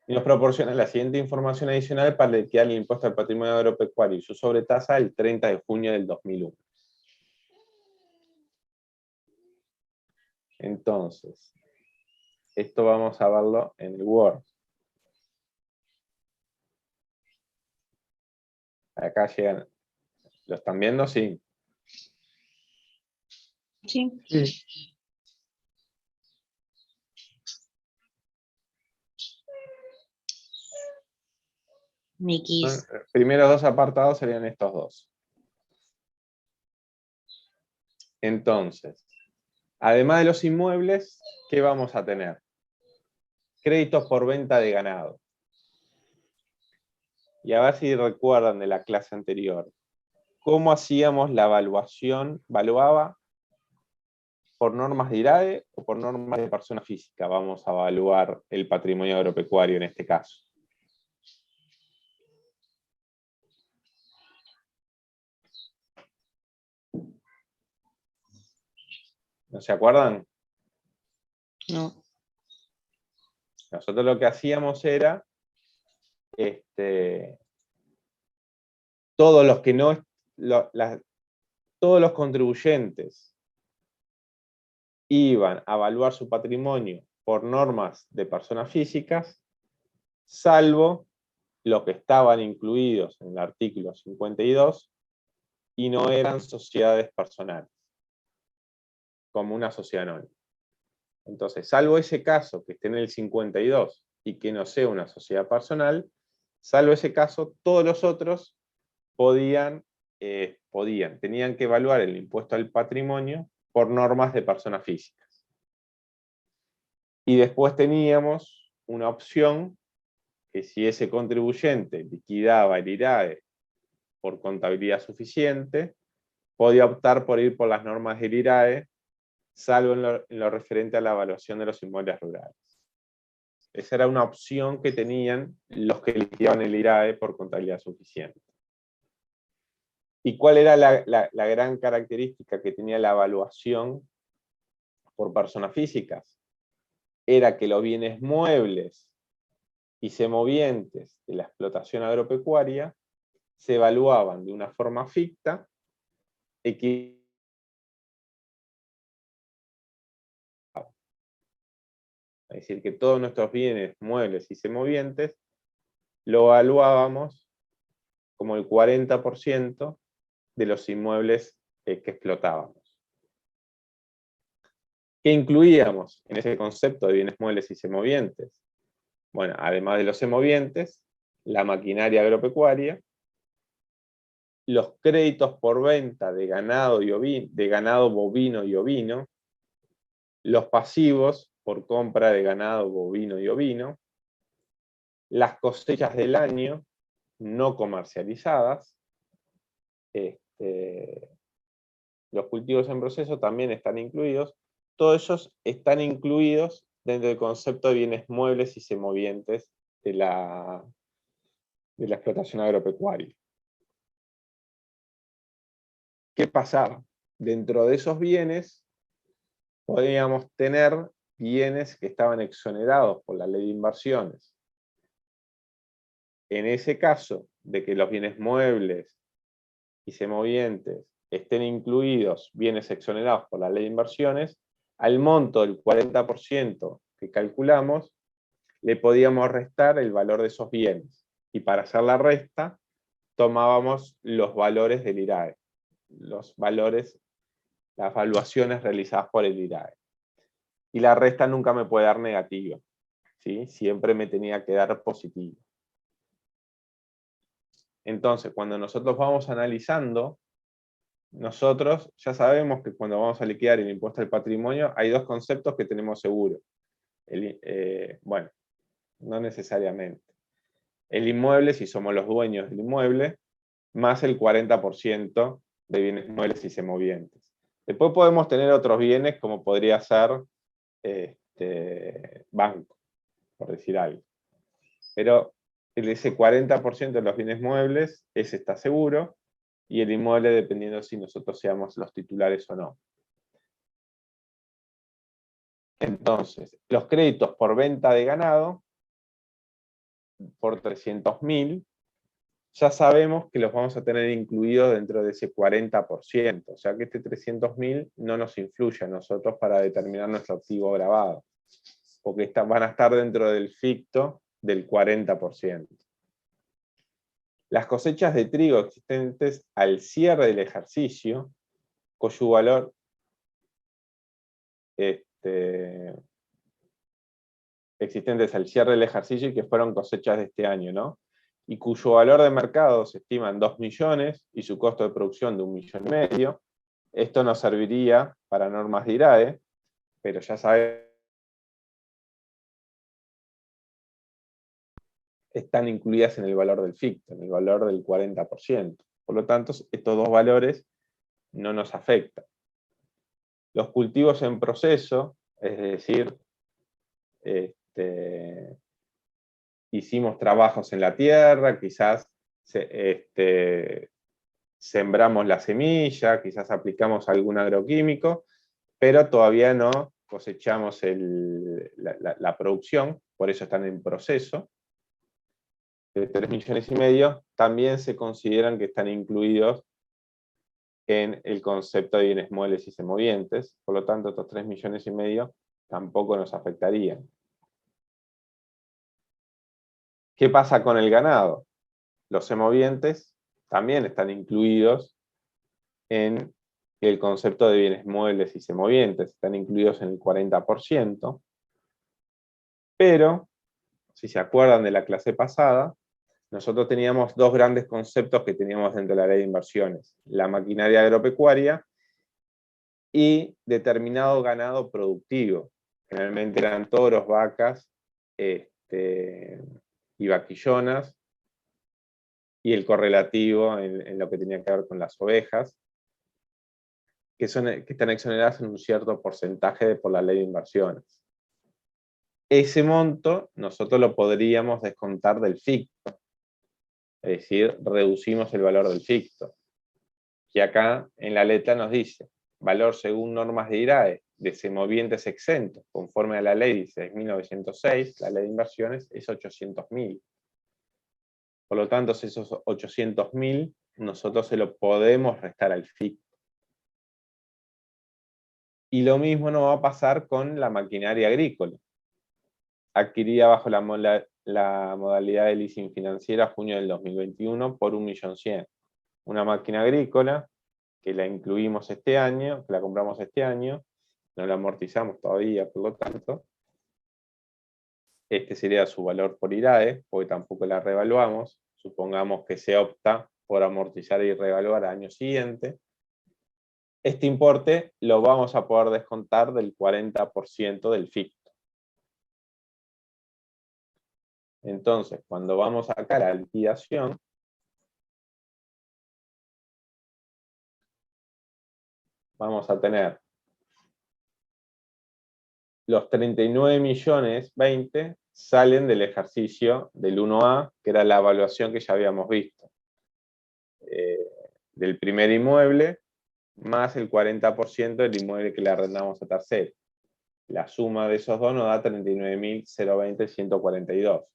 Y nos proporciona la siguiente información adicional para liquidar el impuesto al patrimonio agropecuario y su sobretasa el 30 de junio del 2001. Entonces, esto vamos a verlo en el Word. Acá llegan. ¿Lo están viendo? Sí. Sí. Miquis. Los primeros dos apartados serían estos dos. Entonces, además de los inmuebles, ¿qué vamos a tener? Créditos por venta de ganado. Y a ver si recuerdan de la clase anterior. ¿Cómo hacíamos la evaluación? ¿Valuaba por normas de IRAE o por normas de persona física? Vamos a evaluar el patrimonio agropecuario en este caso. ¿No se acuerdan? No. Nosotros lo que hacíamos era todos los que no todos los contribuyentes iban a evaluar su patrimonio por normas de personas físicas, salvo los que estaban incluidos en el artículo 52 y no eran sociedades personales, como una sociedad anónima. Entonces, salvo ese caso que esté en el 52 y que no sea una sociedad personal, salvo ese caso, todos los otros tenían que evaluar el impuesto al patrimonio por normas de personas físicas. Y después teníamos una opción que si ese contribuyente liquidaba el IRAE por contabilidad suficiente, podía optar por ir por las normas del IRAE, salvo en lo referente a la evaluación de los inmuebles rurales. Esa era una opción que tenían los que liquidaban el IRAE por contabilidad suficiente. ¿Y cuál era la gran característica que tenía la evaluación por personas físicas? Era que los bienes muebles y semovientes de la explotación agropecuaria se evaluaban de una forma ficta, es decir, que todos nuestros bienes muebles y semovientes lo evaluábamos como el 40% de los inmuebles que explotábamos. ¿Qué incluíamos en ese concepto de bienes muebles y semovientes? Bueno, además de los semovientes, la maquinaria agropecuaria, los créditos por venta de ganado bovino y ovino, los pasivos por compra de ganado bovino y ovino, las cosechas del año no comercializadas, los cultivos en proceso también están incluidos. Todos ellos están incluidos dentro del concepto de bienes muebles y semovientes de la explotación agropecuaria. ¿Qué pasaba? Dentro de esos bienes podíamos tener bienes que estaban exonerados por la ley de inversiones. En ese caso de que los bienes muebles y semovientes estén incluidos bienes exonerados por la ley de inversiones, al monto del 40% que calculamos, le podíamos restar el valor de esos bienes. Y para hacer la resta, tomábamos los valores del IRAE, los valores, las evaluaciones realizadas por el IRAE. Y la resta nunca me puede dar negativa, ¿sí? Siempre me tenía que dar positivo. Entonces, cuando nosotros vamos analizando, nosotros ya sabemos que cuando vamos a liquidar el impuesto al patrimonio, hay dos conceptos que tenemos seguros. Bueno, no necesariamente. El inmueble, si somos los dueños del inmueble, más el 40% de bienes muebles y semovientes. Después podemos tener otros bienes, como podría ser banco, por decir algo. Pero ese 40% de los bienes muebles, ese está seguro, y el inmueble dependiendo si nosotros seamos los titulares o no. Entonces, los créditos por venta de ganado, por 300.000, ya sabemos que los vamos a tener incluidos dentro de ese 40%. O sea que este 300.000 no nos influye a nosotros para determinar nuestro activo grabado, porque van a estar dentro del ficto del 40%. Las cosechas de trigo existentes al cierre del ejercicio, cuyo valor existentes al cierre del ejercicio y que fueron cosechas de este año, ¿no? Y cuyo valor de mercado se estima en 2 millones y su costo de producción de 1,5 millones. Esto nos serviría para normas de IRAE, pero ya sabemos están incluidas en el valor del ficto, en el valor del 40%. Por lo tanto, estos dos valores no nos afectan. Los cultivos en proceso, es decir, hicimos trabajos en la tierra, quizás sembramos la semilla, quizás aplicamos algún agroquímico, pero todavía no cosechamos la producción, por eso están en proceso. De 3,5 millones, también se consideran que están incluidos en el concepto de bienes muebles y semovientes, por lo tanto estos 3,5 millones tampoco nos afectarían. ¿Qué pasa con el ganado? Los semovientes también están incluidos en el concepto de bienes muebles y semovientes, están incluidos en el 40%, pero, si se acuerdan de la clase pasada, nosotros teníamos dos grandes conceptos que teníamos dentro de la ley de inversiones: la maquinaria agropecuaria y determinado ganado productivo. Generalmente eran toros, vacas y vaquillonas, y el correlativo en lo que tenía que ver con las ovejas, que están exoneradas en un cierto porcentaje por la ley de inversiones. Ese monto nosotros lo podríamos descontar del ficto, es decir, reducimos el valor del ficto. Y acá en la letra nos dice, valor según normas de IRAE de semovientes exentos, conforme a la ley 16.906, la ley de inversiones, es 800.000. Por lo tanto, esos 800.000 nosotros se lo podemos restar al ficto. Y lo mismo nos va a pasar con la maquinaria agrícola, adquirida bajo la modalidad de leasing financiera junio del 2021 por 1.100.000. Una máquina agrícola que la incluimos este año, que la compramos este año, no la amortizamos todavía, por lo tanto, este sería su valor por IRAE, porque tampoco la revaluamos. Supongamos que se opta por amortizar y revaluar al año siguiente. Este importe lo vamos a poder descontar del 40% del ficto. Entonces, cuando vamos acá a la liquidación, vamos a tener los 39.020.000 salen del ejercicio del 1A, que era la evaluación que ya habíamos visto. Del primer inmueble, más el 40% del inmueble que le arrendamos a tercero. La suma de esos dos nos da 39.020.142.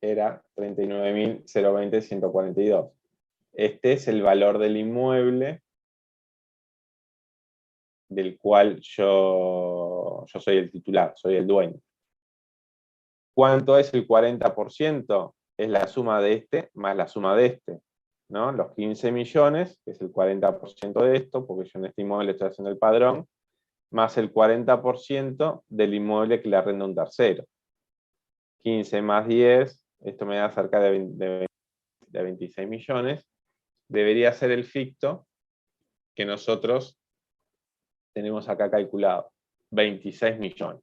Era 39.020.142. Este es el valor del inmueble del cual yo soy el titular, soy el dueño. ¿Cuánto es el 40%? Es la suma de este más la suma de este, ¿no? Los 15 millones, que es el 40% de esto, porque yo en este inmueble estoy haciendo el padrón, más el 40% del inmueble que le arrenda un tercero. 15 más 10, esto me da cerca de 26 millones. Debería ser el ficto que nosotros tenemos acá calculado, 26 millones.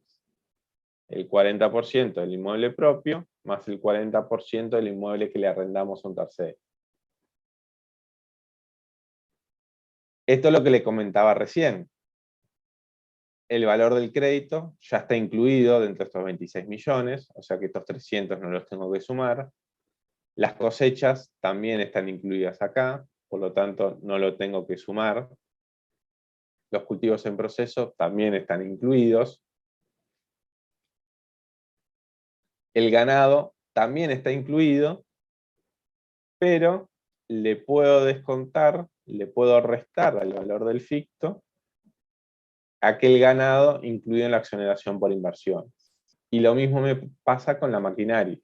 El 40% del inmueble propio, más el 40% del inmueble que le arrendamos a un tercero. Esto es lo que le comentaba recién. El valor del crédito ya está incluido dentro de estos 26 millones, o sea que estos 300 no los tengo que sumar. Las cosechas también están incluidas acá, por lo tanto no lo tengo que sumar. Los cultivos en proceso también están incluidos. El ganado también está incluido, pero le puedo descontar, le puedo restar al valor del ficto aquel ganado incluido en la exoneración por inversión. Y lo mismo me pasa con la maquinaria.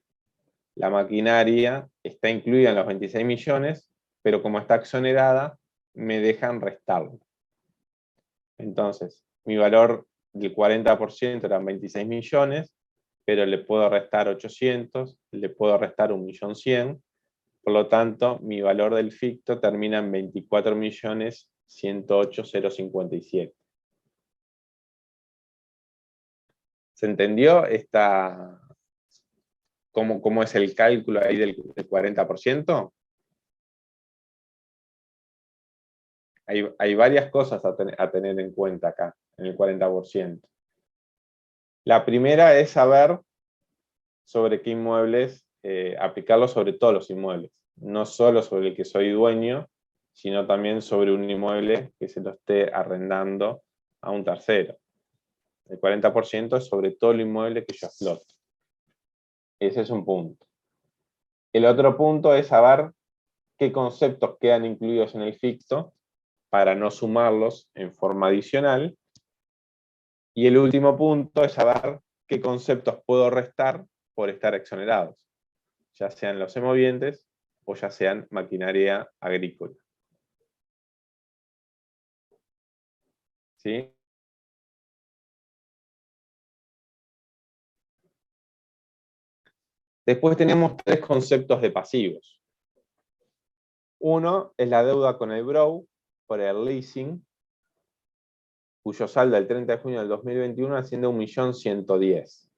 La maquinaria está incluida en los 26 millones, pero como está exonerada, me dejan restarlo. Entonces, mi valor del 40% eran 26 millones, pero le puedo restar 800, le puedo restar 1.100.000, por lo tanto, mi valor del ficto termina en 24.108.057. ¿Se entendió cómo es el cálculo ahí del 40%? Hay varias cosas a tener en cuenta acá, en el 40%. La primera es saber sobre qué inmuebles, aplicarlo sobre todos los inmuebles, no solo sobre el que soy dueño, sino también sobre un inmueble que se lo esté arrendando a un tercero. El 40% es sobre todo el inmueble que yo exploto. Ese es un punto. El otro punto es saber qué conceptos quedan incluidos en el ficto para no sumarlos en forma adicional. Y el último punto es saber qué conceptos puedo restar por estar exonerados, ya sean los semovientes o ya sean maquinaria agrícola. ¿Sí? Después tenemos tres conceptos de pasivos. Uno es la deuda con el BROW por el leasing, cuyo saldo el 30 de junio del 2021 asciende a 1.110.000.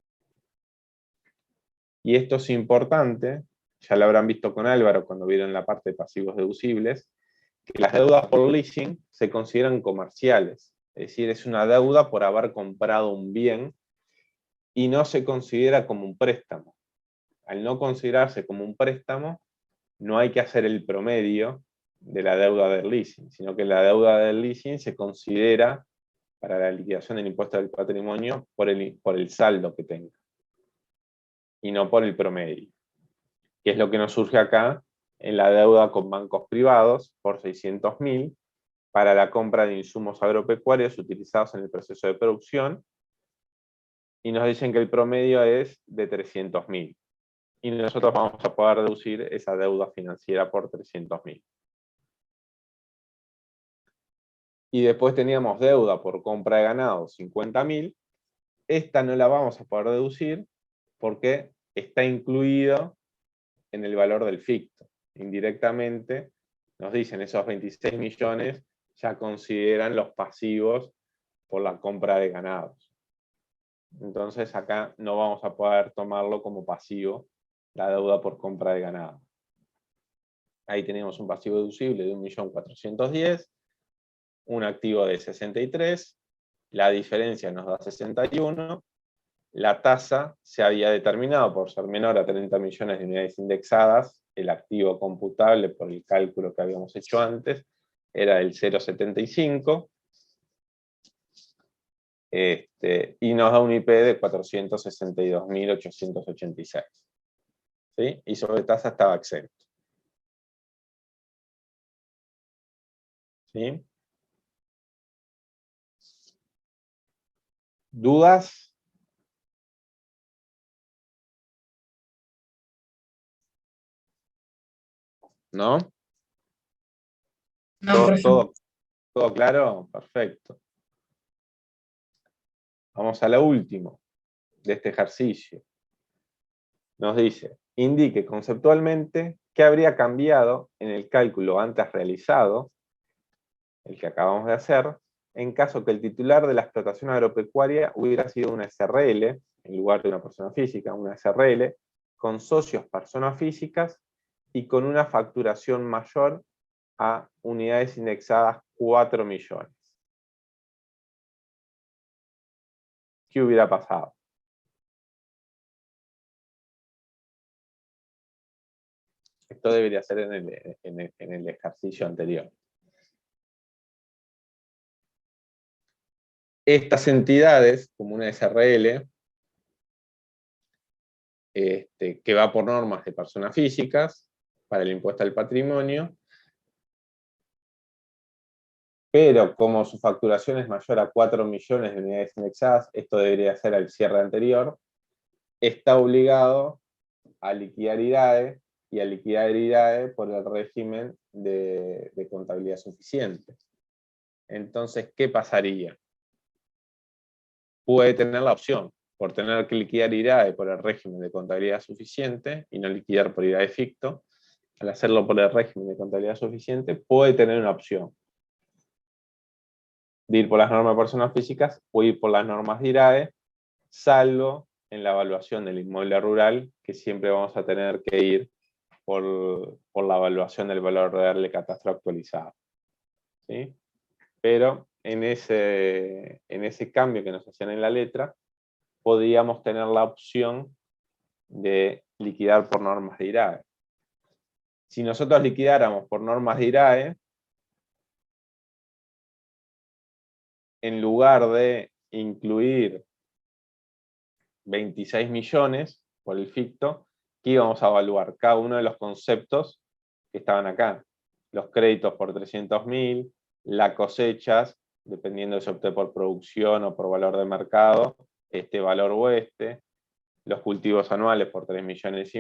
Y esto es importante, ya lo habrán visto con Álvaro cuando vieron la parte de pasivos deducibles, que las deudas por leasing se consideran comerciales, es decir, es una deuda por haber comprado un bien y no se considera como un préstamo. Al no considerarse como un préstamo, no hay que hacer el promedio de la deuda del leasing, sino que la deuda del leasing se considera para la liquidación del impuesto del patrimonio por el saldo que tenga y no por el promedio, que es lo que nos surge acá en la deuda con bancos privados por 600.000 para la compra de insumos agropecuarios utilizados en el proceso de producción, y nos dicen que el promedio es de 300.000. Y nosotros vamos a poder deducir esa deuda financiera por 300.000. Y después teníamos deuda por compra de ganado, 50.000. Esta no la vamos a poder deducir porque está incluido en el valor del ficto. Indirectamente nos dicen esos 26 millones ya consideran los pasivos por la compra de ganados. Entonces acá no vamos a poder tomarlo como pasivo la deuda por compra de ganado. Ahí tenemos un pasivo deducible de 1.410.000, un activo de 63, la diferencia nos da 61, la tasa se había determinado por ser menor a 30 millones de unidades indexadas, el activo computable por el cálculo que habíamos hecho antes era del 0,75, y nos da un IP de 462.886. ¿Sí? Y sobre tasa estaba exento. ¿Sí? ¿Dudas? ¿No? No, ¿Todo, profe. todo claro? Perfecto. Vamos a lo último de este ejercicio. Nos dice, indique conceptualmente qué habría cambiado en el cálculo antes realizado, el que acabamos de hacer, en caso que el titular de la explotación agropecuaria hubiera sido una SRL, en lugar de una persona física, una SRL, con socios personas físicas y con una facturación mayor a unidades indexadas 4 millones. ¿Qué hubiera pasado? Esto debería ser en el ejercicio anterior. Estas entidades, como una SRL, que va por normas de personas físicas para el impuesto al patrimonio, pero como su facturación es mayor a 4 millones de unidades indexadas, esto debería ser al cierre anterior, está obligado a liquidar IRAE y a liquidar IRAE por el régimen de contabilidad suficiente. Entonces, ¿qué pasaría? Puede tener la opción, por tener que liquidar IRAE por el régimen de contabilidad suficiente y no liquidar por IRAE ficto, al hacerlo por el régimen de contabilidad suficiente, puede tener una opción de ir por las normas de personas físicas o ir por las normas de IRAE, salvo en la evaluación del inmueble rural, que siempre vamos a tener que ir por la evaluación del valor real de catastro actualizado. ¿Sí? Pero en ese cambio que nos hacían en la letra, podíamos tener la opción de liquidar por normas de IRAE. Si nosotros liquidáramos por normas de IRAE, en lugar de incluir 26 millones por el ficto, ¿qué íbamos a evaluar? Cada uno de los conceptos que estaban acá. Los créditos por 300.000, las cosechas, dependiendo de si opté por producción o por valor de mercado, este valor o este, los cultivos anuales por 3,5 millones,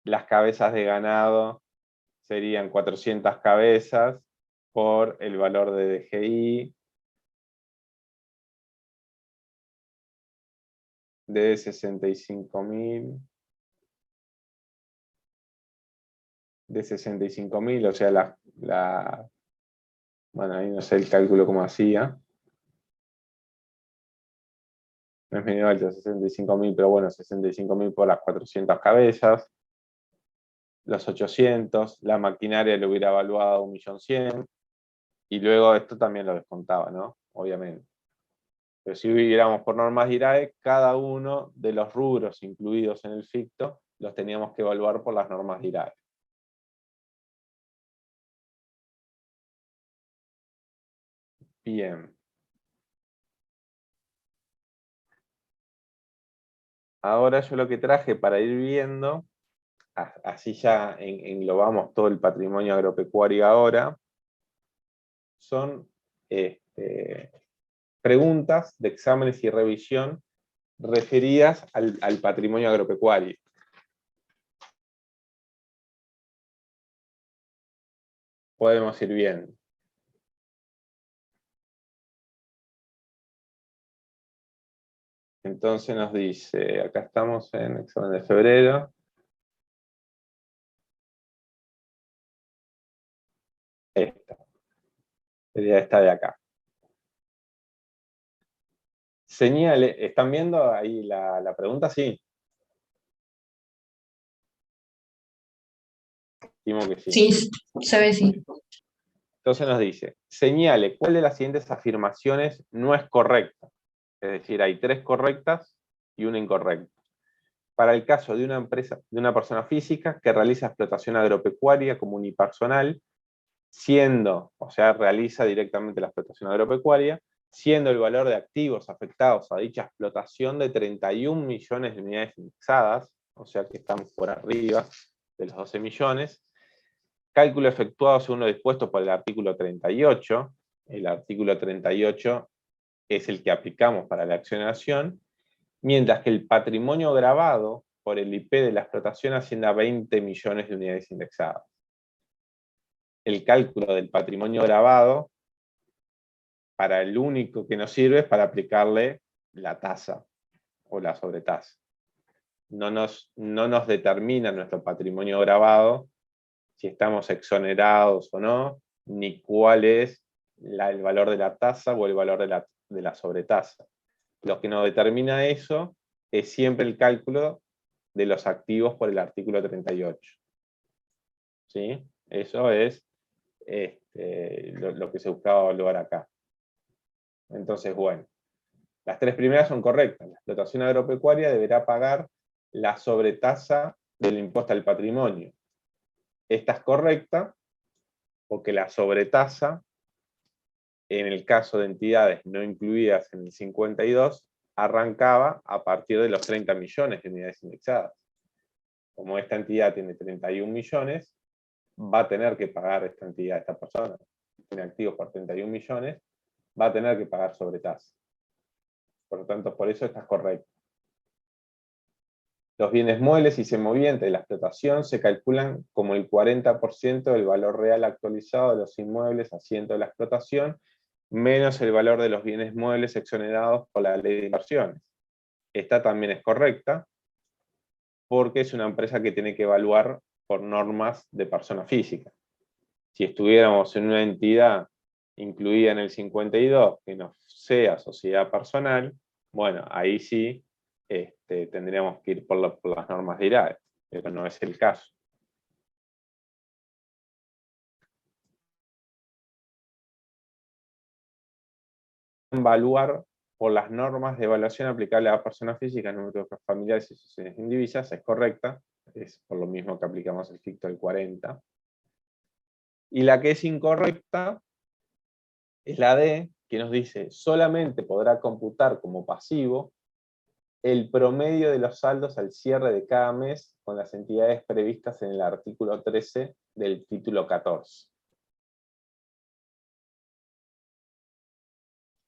las cabezas de ganado serían 400 cabezas por el valor de DGI de 65.000, o sea, bueno, ahí no sé el cálculo cómo hacía. No es medio alto, 65.000, pero bueno, 65.000 por las 400 cabezas. Los 800, la maquinaria lo hubiera evaluado a 1.100.000, y luego esto también lo descontaba, ¿no? Obviamente. Pero si hubiéramos por normas de IRAE, cada uno de los rubros incluidos en el ficto los teníamos que evaluar por las normas de IRAE. Bien. Ahora yo lo que traje para ir viendo, así ya englobamos todo el patrimonio agropecuario ahora, son preguntas de exámenes y revisión referidas al patrimonio agropecuario. Podemos ir viendo. Entonces nos dice, acá estamos en examen de febrero. Esta. Sería esta de acá. Señale, ¿están viendo ahí la pregunta? Sí. Estimo que sí. Sí, se ve, sí. Entonces nos dice, señale cuál de las siguientes afirmaciones no es correcta. Es decir, hay 3 correctas y una incorrecta. Para el caso de una empresa, de una persona física que realiza explotación agropecuaria como unipersonal, siendo, o sea, realiza directamente la explotación agropecuaria, siendo el valor de activos afectados a dicha explotación de 31 millones de unidades indexadas, o sea que estamos por arriba de los 12 millones, Cálculo efectuado según lo dispuesto por el artículo 38. El artículo 38 es el que aplicamos para la exoneración, mientras que el patrimonio grabado por el IP de la explotación asciende a 20 millones de unidades indexadas. El cálculo del patrimonio grabado, para el único que nos sirve es para aplicarle la tasa o la sobretasa. No nos determina nuestro patrimonio grabado si estamos exonerados o no, ni cuál es el valor de la tasa o el valor de la sobretasa. Lo que nos determina eso es siempre el cálculo de los activos por el artículo 38. ¿Sí? Eso es lo que se buscaba evaluar acá. Entonces, bueno, las tres primeras son correctas. La explotación agropecuaria deberá pagar la sobretasa del impuesto al patrimonio. Esta es correcta porque la sobretasa, en el caso de entidades no incluidas en el 52, arrancaba a partir de los 30 millones de unidades indexadas. Como esta entidad tiene 31 millones, va a tener que pagar esta entidad, esta persona, tiene activos por 31 millones, va a tener que pagar sobretasa. Por lo tanto, por eso esta es correcta. Los bienes muebles y semovientes de la explotación se calculan como el 40% del valor real actualizado de los inmuebles asiento de la explotación, menos el valor de los bienes muebles exonerados por la ley de inversiones. Esta también es correcta, porque es una empresa que tiene que evaluar por normas de persona física. Si estuviéramos en una entidad incluida en el 52, que no sea sociedad personal, bueno, ahí sí tendríamos que ir por las normas de IRAE, pero no es el caso. Evaluar por las normas de evaluación aplicables a personas físicas, números familiares y sociedades indivisas, es correcta, es por lo mismo que aplicamos el ficto del 40. Y la que es incorrecta es la D, que nos dice, solamente podrá computar como pasivo el promedio de los saldos al cierre de cada mes con las entidades previstas en el artículo 13 del título 14.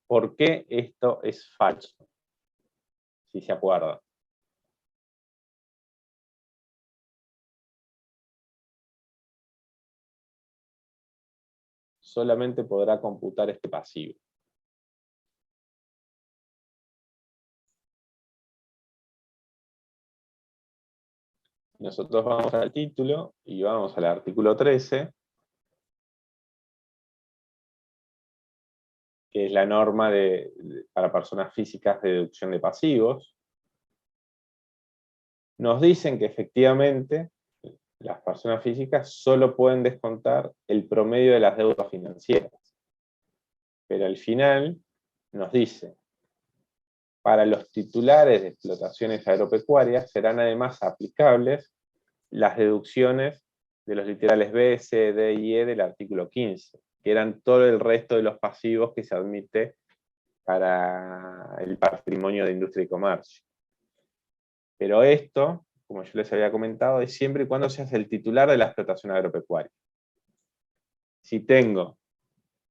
¿Por qué esto es falso? Si se acuerdan. Solamente podrá computar este pasivo. Nosotros vamos al título y vamos al artículo 13, que es la norma para personas físicas de deducción de pasivos. Nos dicen que efectivamente las personas físicas solo pueden descontar el promedio de las deudas financieras. Pero al final nos dice, para los titulares de explotaciones agropecuarias serán además aplicables las deducciones de los literales B, C, D y E del artículo 15, que eran todo el resto de los pasivos que se admite para el patrimonio de industria y comercio. Pero esto, como yo les había comentado, es siempre y cuando seas el titular de la explotación agropecuaria. Si tengo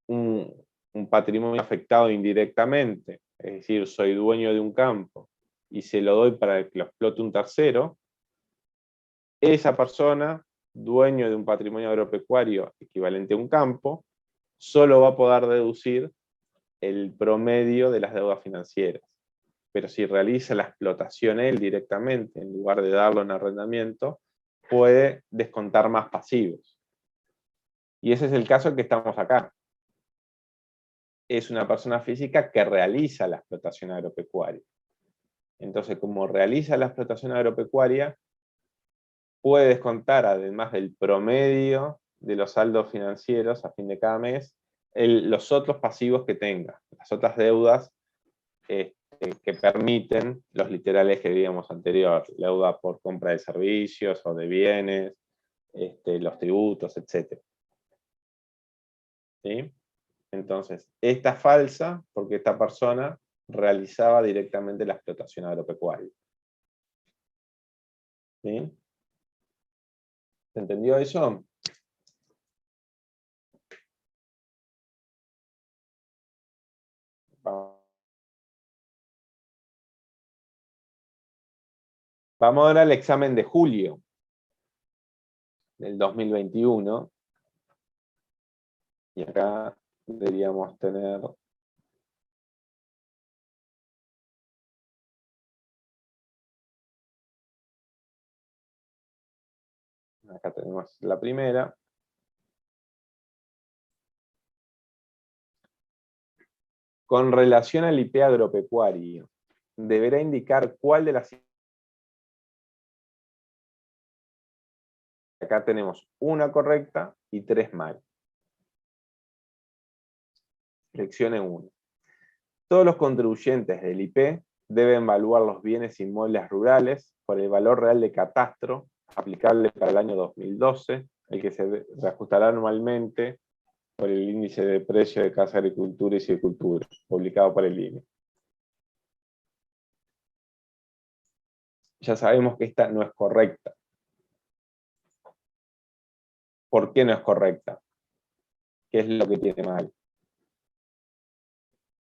un patrimonio afectado indirectamente, es decir, soy dueño de un campo y se lo doy para que lo explote un tercero, esa persona, dueño de un patrimonio agropecuario equivalente a un campo, solo va a poder deducir el promedio de las deudas financieras. Pero si realiza la explotación él directamente, en lugar de darlo en arrendamiento, puede descontar más pasivos. Y ese es el caso en que estamos acá. Es una persona física que realiza la explotación agropecuaria. Entonces, como realiza la explotación agropecuaria, puede descontar, además del promedio de los saldos financieros a fin de cada mes, los otros pasivos que tenga, las otras deudas que permiten los literales que veíamos anterior, deuda por compra de servicios o de bienes, los tributos, etc. ¿Sí? Entonces, esta es falsa porque esta persona realizaba directamente la explotación agropecuaria. ¿Sí? ¿Se entendió eso? Vamos ahora al examen de julio del 2021. Y acá deberíamos tener... Acá tenemos la primera. Con relación al IP agropecuario, deberá indicar cuál de las... Acá tenemos una correcta y 3 mal. Seleccione 1. Todos los contribuyentes del IP deben evaluar los bienes inmuebles rurales por el valor real de catastro aplicable para el año 2012, el que se reajustará anualmente por el índice de precio de Casa de Agricultura y Silvicultura, publicado por el INE. Ya sabemos que esta no es correcta. ¿Por qué no es correcta? ¿Qué es lo que tiene mal?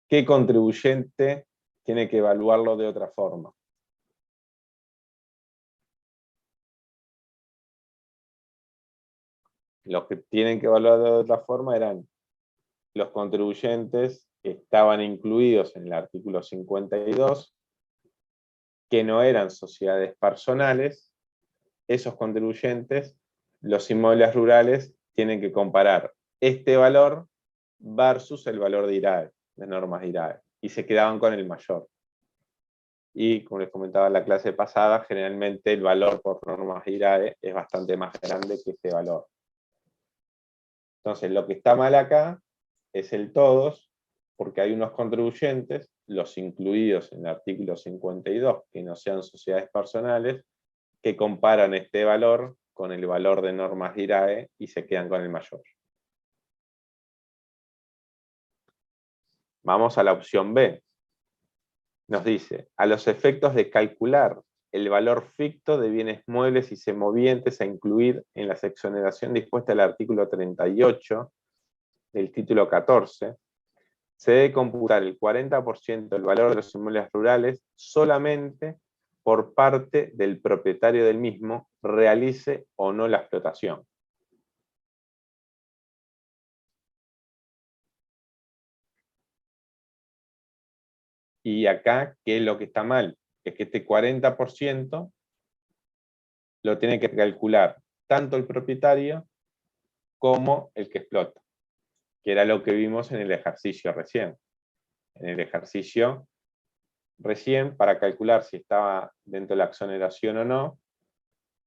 ¿Qué contribuyente tiene que evaluarlo de otra forma? Los que tienen que evaluarlo de otra forma eran los contribuyentes que estaban incluidos en el artículo 52, que no eran sociedades personales. Esos contribuyentes, los inmuebles rurales, tienen que comparar este valor versus el valor de IRAE, de normas de IRAE, y se quedaban con el mayor. Y como les comentaba en la clase pasada, generalmente el valor por normas de IRAE es bastante más grande que este valor. Entonces, lo que está mal acá es el todos, porque hay unos contribuyentes, los incluidos en el artículo 52, que no sean sociedades personales, que comparan este valor con el valor de normas de IRAE y se quedan con el mayor. Vamos a la opción B. Nos dice, a los efectos de calcular el valor ficto de bienes muebles y semovientes a incluir en la exoneración dispuesta del artículo 38 del título 14, se debe computar el 40% del valor de los inmuebles rurales solamente por parte del propietario del mismo, realice o no la explotación. Y acá, ¿qué es lo que está mal? Es que este 40% lo tiene que calcular tanto el propietario como el que explota, que era lo que vimos en el ejercicio recién. En el ejercicio recién, para calcular si estaba dentro de la exoneración o no,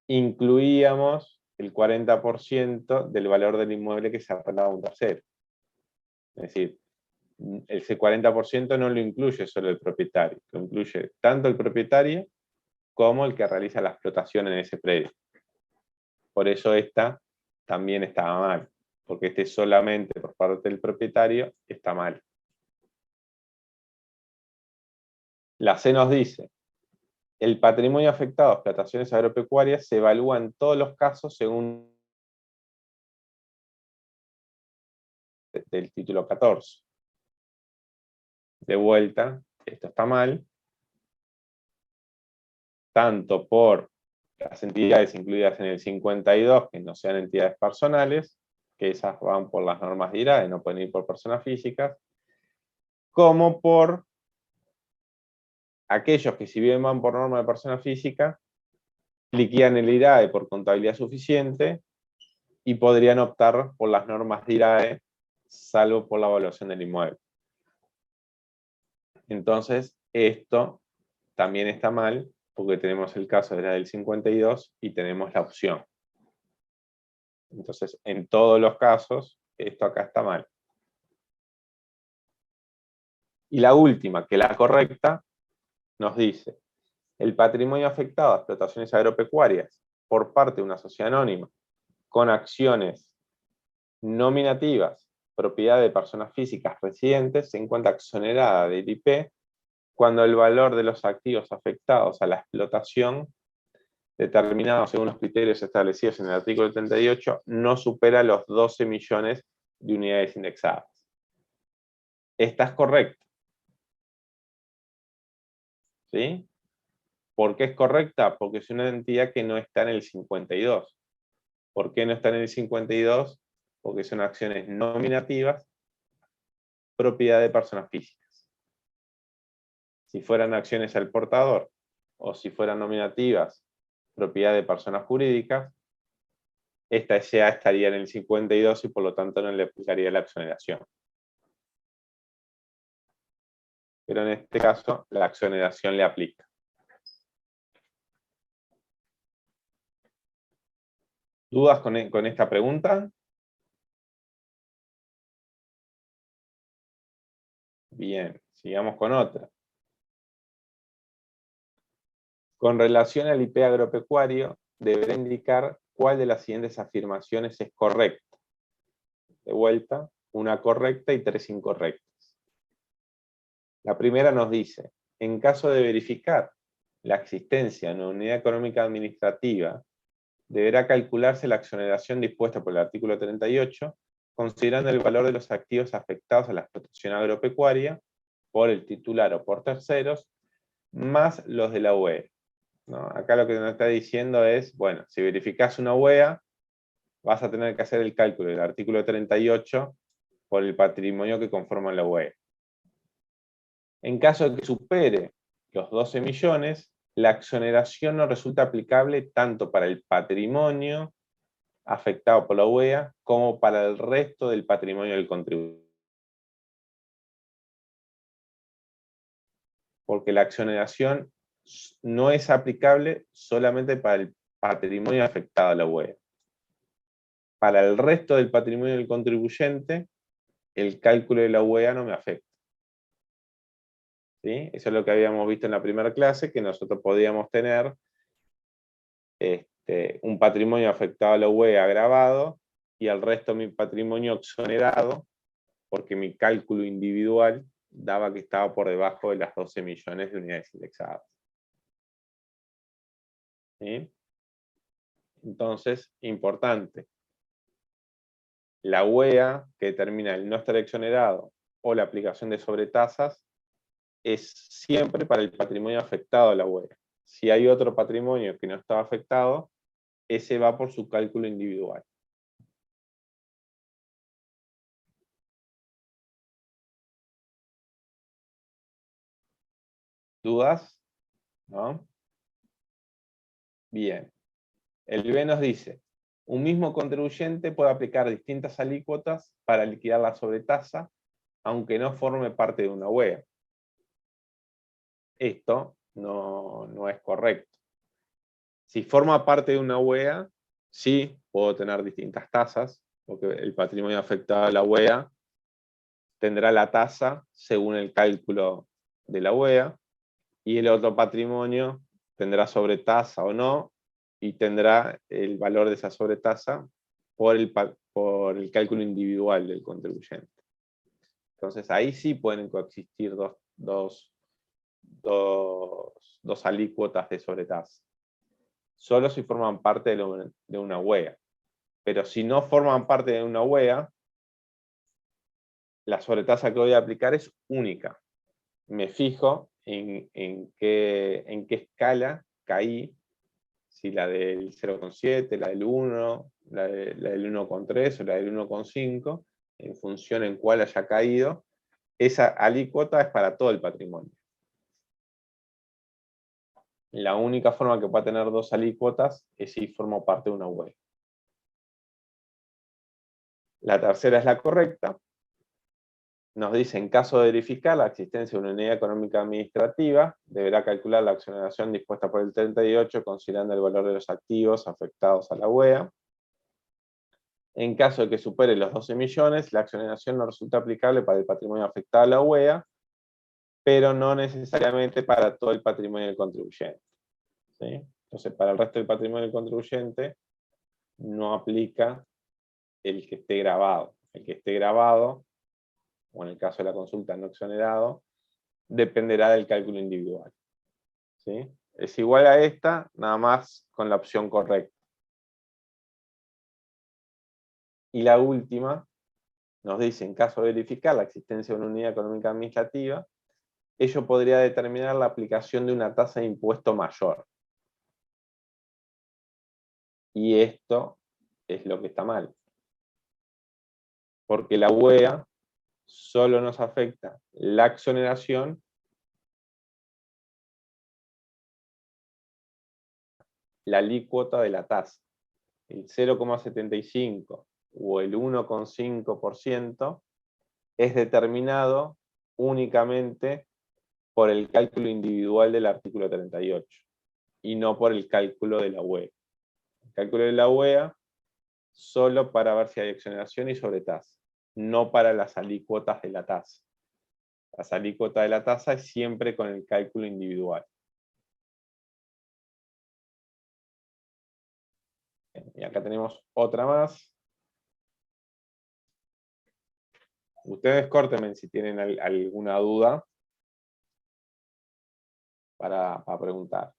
incluíamos el 40% del valor del inmueble que se arrendaba a un tercero. Es decir, ese 40% no lo incluye solo el propietario, lo incluye tanto el propietario como el que realiza la explotación en ese predio. Por eso esta también estaba mal, porque este solamente por parte del propietario está mal. La C nos dice, el patrimonio afectado a explotaciones agropecuarias se evalúa en todos los casos según el título 14. De vuelta, esto está mal, tanto por las entidades incluidas en el 52, que no sean entidades personales, que esas van por las normas de IRAE, no pueden ir por personas físicas, como por aquellos que si bien van por norma de persona física, liquidan el IRAE por contabilidad suficiente y podrían optar por las normas de IRAE, salvo por la evaluación del inmueble. Entonces, esto también está mal, porque tenemos el caso de la del 52 y tenemos la opción. Entonces, en todos los casos, esto acá está mal. Y la última, que la correcta, nos dice, el patrimonio afectado a explotaciones agropecuarias por parte de una sociedad anónima con acciones nominativas, propiedad de personas físicas residentes, se encuentra exonerada del IP cuando el valor de los activos afectados a la explotación, determinados según los criterios establecidos en el artículo 38, no supera los 12 millones de unidades indexadas. Esta es correcta. ¿Sí? ¿Por qué es correcta? Porque es una entidad que no está en el 52. ¿Por qué no está en el 52? Porque son acciones nominativas, propiedad de personas físicas. Si fueran acciones al portador, o si fueran nominativas, propiedad de personas jurídicas, esta SA estaría en el 52 y por lo tanto no le aplicaría la exoneración. Pero en este caso, la exoneración le aplica. ¿Dudas con esta pregunta? Bien, sigamos con otra. Con relación al IP agropecuario, deberá indicar cuál de las siguientes afirmaciones es correcta. De vuelta, una correcta y 3 incorrectas. La primera nos dice, en caso de verificar la existencia de una unidad económica administrativa, deberá calcularse la exoneración dispuesta por el artículo 38, considerando el valor de los activos afectados a la explotación agropecuaria por el titular o por terceros, más los de la UE. ¿No? Acá lo que nos está diciendo es, bueno, si verificás una UEA, vas a tener que hacer el cálculo del artículo 38 por el patrimonio que conforma la UE. En caso de que supere los 12 millones, la exoneración no resulta aplicable tanto para el patrimonio afectado por la UEA como para el resto del patrimonio del contribuyente. Porque la exoneración no es aplicable solamente para el patrimonio afectado a la UEA. Para el resto del patrimonio del contribuyente, el cálculo de la UEA no me afecta. ¿Sí? Eso es lo que habíamos visto en la primera clase, que nosotros podíamos tener un patrimonio afectado a la UE agravado y al resto mi patrimonio exonerado, porque mi cálculo individual daba que estaba por debajo de las 12 millones de unidades indexadas. ¿Sí? Entonces, importante, la UEA que determina el no estar exonerado o la aplicación de sobretasas es siempre para el patrimonio afectado a la UEA. Si hay otro patrimonio que no estaba afectado, ese va por su cálculo individual. ¿Dudas? ¿No? Bien. El B nos dice, un mismo contribuyente puede aplicar distintas alícuotas para liquidar la sobretasa, aunque no forme parte de una UEA. Esto no es correcto. Si forma parte de una UEA, sí puedo tener distintas tasas, porque el patrimonio afectado a la UEA tendrá la tasa según el cálculo de la UEA, y el otro patrimonio tendrá sobretasa o no, y tendrá el valor de esa sobretasa por el cálculo individual del contribuyente. Entonces ahí sí pueden coexistir dos alícuotas de sobretasa. Solo si forman parte de una UEA. Pero si no forman parte de una UEA, la sobretasa que voy a aplicar es única. Me fijo en qué escala caí, si la del 0,7, la del 1, la del 1,3 o la del 1,5, en función en cuál haya caído, esa alícuota es para todo el patrimonio. La única forma que pueda tener dos alícuotas es si formo parte de una UE. La tercera es la correcta. Nos dice, en caso de verificar la existencia de una unidad económica administrativa, deberá calcular la exoneración dispuesta por el 38, considerando el valor de los activos afectados a la UEA. En caso de que supere los 12 millones, la exoneración no resulta aplicable para el patrimonio afectado a la UEA, pero no necesariamente para todo el patrimonio del contribuyente. ¿Sí? Entonces, para el resto del patrimonio del contribuyente, no aplica el que esté grabado. El que esté grabado, o en el caso de la consulta no exonerado, dependerá del cálculo individual. ¿Sí? Es igual a esta, nada más con la opción correcta. Y la última nos dice, en caso de verificar la existencia de una unidad económica administrativa, ello podría determinar la aplicación de una tasa de impuesto mayor. Y esto es lo que está mal. Porque la UEA solo nos afecta la exoneración la alícuota de la tasa. El 0,75 o el 1,5% es determinado únicamente por el cálculo individual del artículo 38 y no por el cálculo de la UEA. El cálculo de la UEA solo para ver si hay exoneración y sobretasa, no para las alícuotas de la tasa. Las alícuotas de la tasa es siempre con el cálculo individual. Y acá tenemos otra más. Ustedes córtenme si tienen alguna duda para preguntar.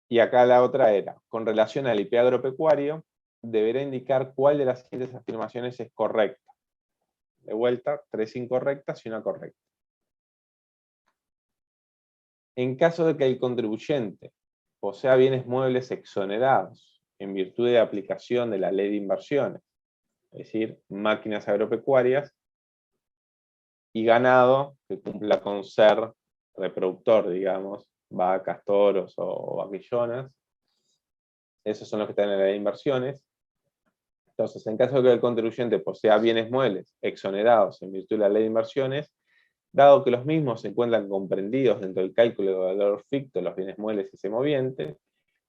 Y acá la otra era, con relación al IP agropecuario, deberá indicar cuál de las siguientes afirmaciones es correcta. De vuelta, 3 incorrectas y una correcta. En caso de que el contribuyente posea bienes muebles exonerados en virtud de aplicación de la ley de inversiones, es decir, máquinas agropecuarias, y ganado que cumpla con ser reproductor, digamos, vacas, toros o vaquillonas, esos son los que están en la ley de inversiones. Entonces, en caso de que el contribuyente posea bienes muebles exonerados en virtud de la ley de inversiones, dado que los mismos se encuentran comprendidos dentro del cálculo de valor ficto de los bienes muebles y semovientes,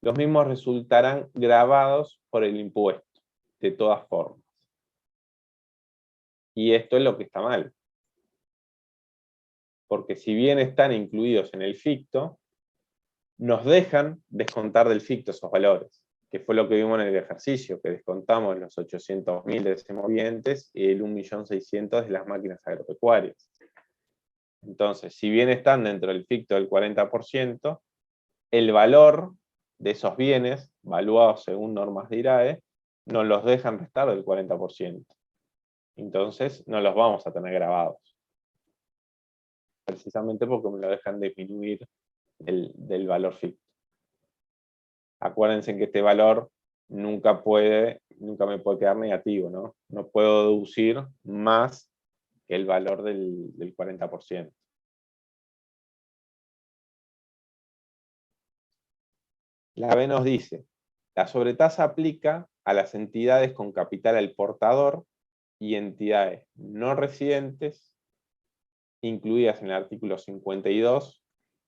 los mismos resultarán gravados por el impuesto, de todas formas. Y esto es lo que está mal. Porque si bien están incluidos en el ficto, nos dejan descontar del ficto esos valores, que fue lo que vimos en el ejercicio, que descontamos los 800.000 de semovientes y el 1.600.000 de las máquinas agropecuarias. Entonces, si bien están dentro del ficto del 40%, el valor de esos bienes, valuados según normas de IRAE, nos los dejan restar del 40%. Entonces, no los vamos a tener grabados. Precisamente porque me lo dejan disminuir del valor ficto. Acuérdense que este valor nunca me puede quedar negativo, ¿no? No puedo deducir más que el valor del 40%. La B nos dice, la sobretasa aplica a las entidades con capital al portador y entidades no residentes, incluidas en el artículo 52,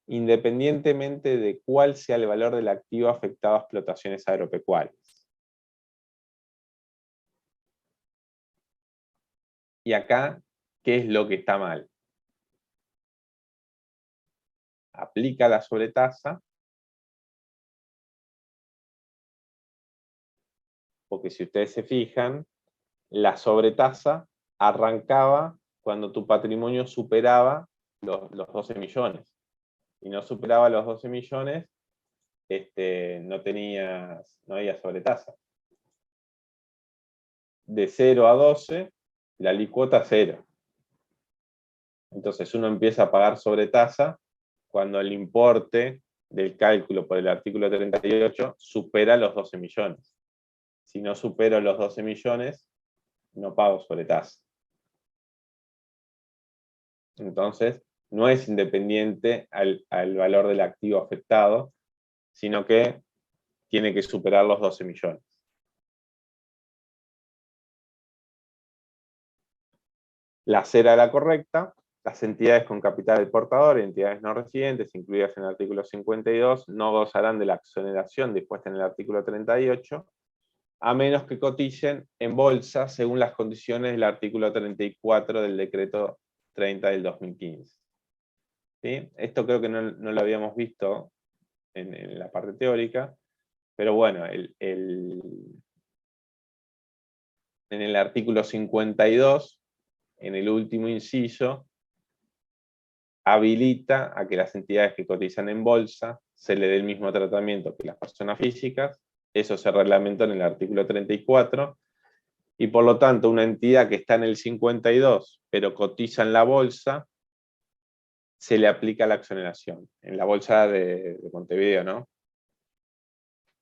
independientemente de cuál sea el valor del activo afectado a explotaciones agropecuarias. Y acá, ¿qué es lo que está mal? Aplica la sobretasa, porque si ustedes se fijan, la sobretasa arrancaba cuando tu patrimonio superaba los 12 millones. Si no superaba los 12 millones, no había sobretasa. De 0 a 12, la alícuota 0. Entonces uno empieza a pagar sobretasa cuando el importe del cálculo por el artículo 38 supera los 12 millones. Si no supero los 12 millones, no pago sobretasa. Entonces, no es independiente al valor del activo afectado, sino que tiene que superar los 12 millones. La C era la correcta. Las entidades con capital del portador y entidades no residentes, incluidas en el artículo 52, no gozarán de la exoneración dispuesta en el artículo 38, a menos que coticen en bolsa según las condiciones del artículo 34 del decreto 30 del 2015. ¿Sí? Esto creo que no lo habíamos visto en la parte teórica, pero bueno, en el artículo 52, en el último inciso, habilita a que las entidades que cotizan en bolsa se le dé el mismo tratamiento que las personas físicas. Eso se reglamentó en el artículo 34, Y por lo tanto, una entidad que está en el 52, pero cotiza en la bolsa, se le aplica la exoneración. En la bolsa de Montevideo, ¿no?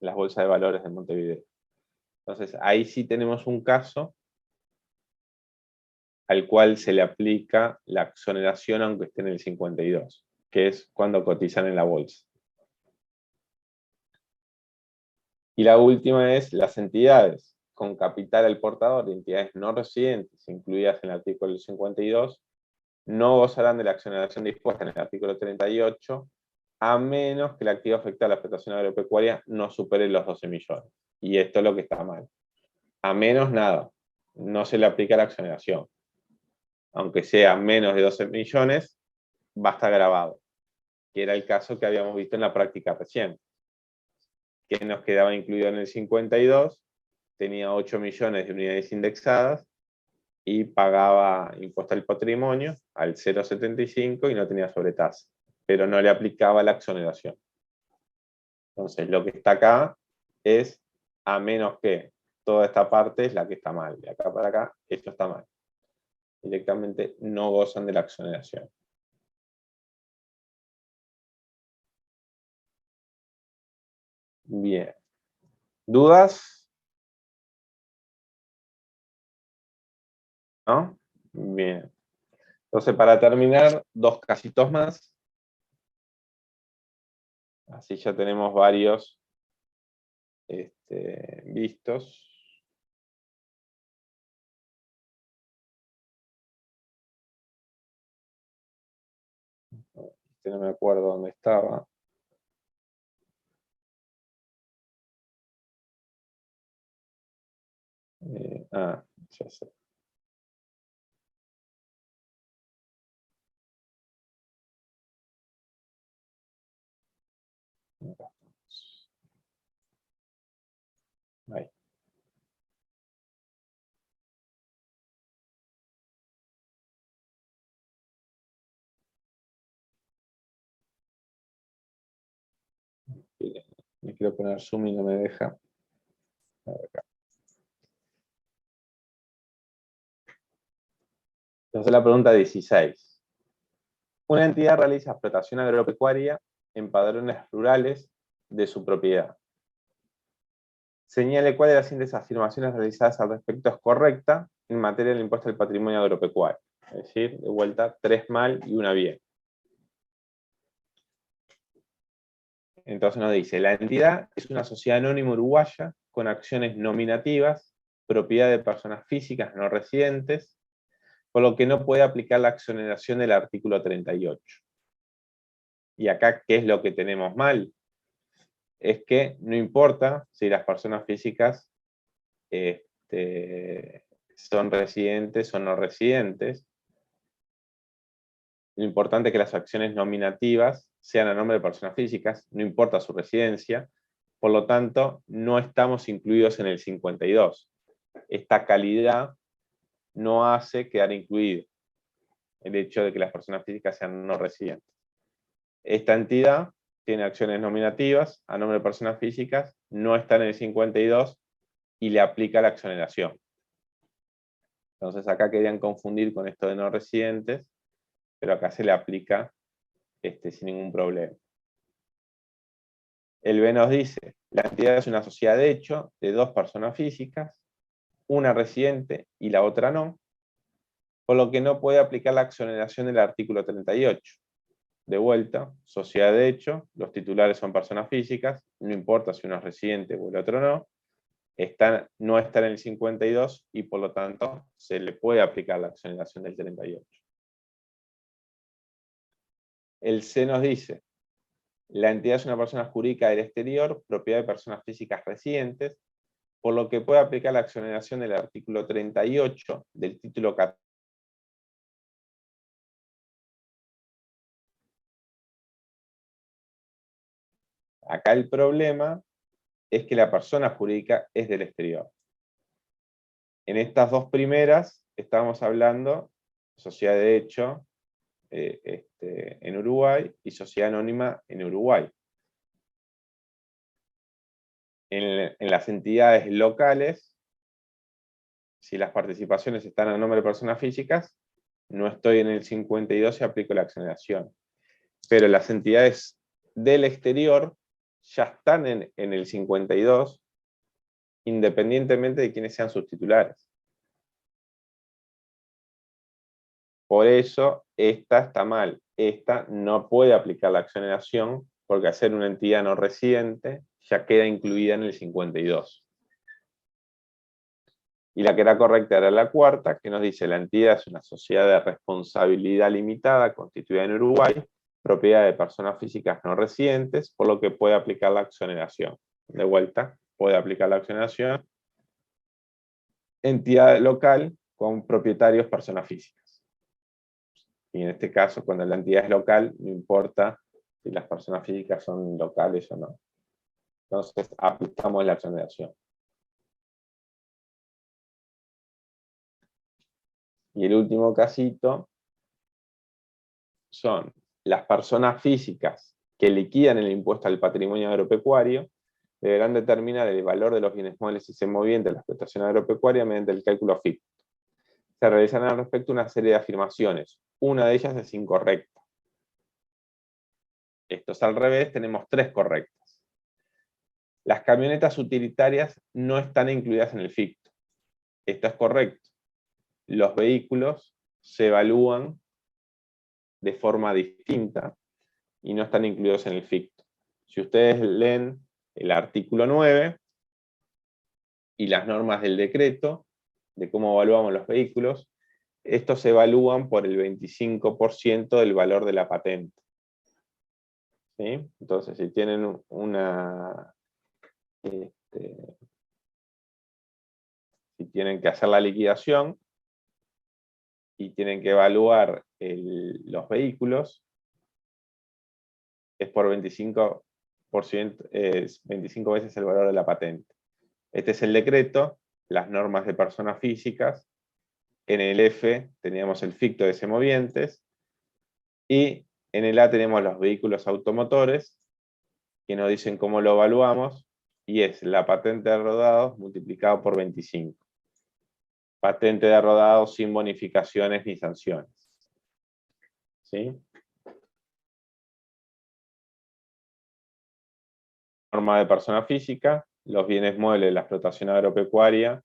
Las bolsas de valores de Montevideo. Entonces, ahí sí tenemos un caso al cual se le aplica la exoneración aunque esté en el 52, que es cuando cotizan en la bolsa. Y la última es las entidades con capital al portador, entidades no residentes incluidas en el artículo 52, no gozarán de la exoneración dispuesta en el artículo 38, a menos que el activo afectado a la explotación agropecuaria no supere los 12 millones. Y esto es lo que está mal. A menos nada, no se le aplica la exoneración. Aunque sea menos de 12 millones, va a estar grabado, que era el caso que habíamos visto en la práctica reciente, que nos quedaba incluido en el 52, tenía 8 millones de unidades indexadas y pagaba impuesto al patrimonio al 0,75 y no tenía sobretasa, pero no le aplicaba la exoneración. Entonces, lo que está acá es a menos que toda esta parte es la que está mal. De acá para acá, esto está mal. Directamente no gozan de la exoneración. Bien. ¿Dudas? ¿No? Bien. Entonces, para terminar, dos casitos más. Así ya tenemos varios vistos. No me acuerdo dónde estaba. Ya sé. Ahí. Me quiero poner zoom y no me deja. Entonces la pregunta 16. Una entidad realiza explotación agropecuaria en padrones rurales de su propiedad. Señale cuál de las siguientes afirmaciones realizadas al respecto es correcta en materia del impuesto al patrimonio agropecuario. Es decir, de vuelta, 3 mal y una bien. Entonces nos dice, la entidad es una sociedad anónima uruguaya con acciones nominativas, propiedad de personas físicas no residentes, por lo que no puede aplicar la exoneración del artículo 38. Y acá, ¿qué es lo que tenemos mal? Es que no importa si las personas físicas son residentes o no residentes, lo importante es que las acciones nominativas sean a nombre de personas físicas, no importa su residencia, por lo tanto, no estamos incluidos en el 52. Esta calidad no hace quedar incluido el hecho de que las personas físicas sean no residentes. Esta entidad tiene acciones nominativas a nombre de personas físicas, no está en el 52 y le aplica la exoneración. Entonces acá querían confundir con esto de no residentes, pero acá se le aplica sin ningún problema. El B nos dice, la entidad es una sociedad de hecho de dos personas físicas, una residente y la otra no, por lo que no puede aplicar la exoneración del artículo 38. De vuelta, sociedad de hecho, los titulares son personas físicas, no importa si uno es residente o el otro no, no está en el 52 y por lo tanto se le puede aplicar la exoneración del 38. El C nos dice, la entidad es una persona jurídica del exterior, propiedad de personas físicas residentes, por lo que puede aplicar la exoneración del artículo 38 del título 14. Acá el problema es que la persona jurídica es del exterior. En estas dos primeras estamos hablando sociedad de hecho en Uruguay y sociedad anónima en Uruguay. En las entidades locales Si las participaciones están a nombre de personas físicas, no estoy en el 52 y aplico la exoneración. Pero las entidades del exterior ya están en el 52, independientemente de quiénes sean sus titulares. Por eso, esta está mal. Esta no puede aplicar la exoneración, porque al ser una entidad no residente, ya queda incluida en el 52. Y la que era correcta era la cuarta, que nos dice: la entidad es una sociedad de responsabilidad limitada constituida en Uruguay, propiedad de personas físicas no residentes, por lo que puede aplicar la exoneración. De vuelta, puede aplicar la exoneración. Entidad local con propietarios personas físicas. Y en este caso, cuando la entidad es local, no importa si las personas físicas son locales o no. Entonces, aplicamos la exoneración. Y el último casito son las personas físicas que liquidan el impuesto al patrimonio agropecuario, deberán determinar el valor de los bienes muebles y semovientes de la explotación agropecuaria mediante el cálculo FIP. Se realizarán al respecto una serie de afirmaciones. Una de ellas es incorrecta. Esto es al revés, tenemos 3 correctas. Las camionetas utilitarias no están incluidas en el ficto. Esto es correcto. Los vehículos se evalúan de forma distinta y no están incluidos en el ficto. Si ustedes leen el artículo 9 y las normas del decreto de cómo evaluamos los vehículos, estos se evalúan por el 25% del valor de la patente. ¿Sí? Entonces, si tienen si tienen que hacer la liquidación y tienen que evaluar los vehículos, es por 25 veces el valor de la patente. Este es el decreto, las normas de personas físicas. En el F teníamos el ficto de semovientes, y en el A tenemos los vehículos automotores, que nos dicen cómo lo evaluamos, y es la patente de rodados multiplicado por 25. Patente de rodados sin bonificaciones ni sanciones. ¿Sí? Norma de persona física, los bienes muebles de la explotación agropecuaria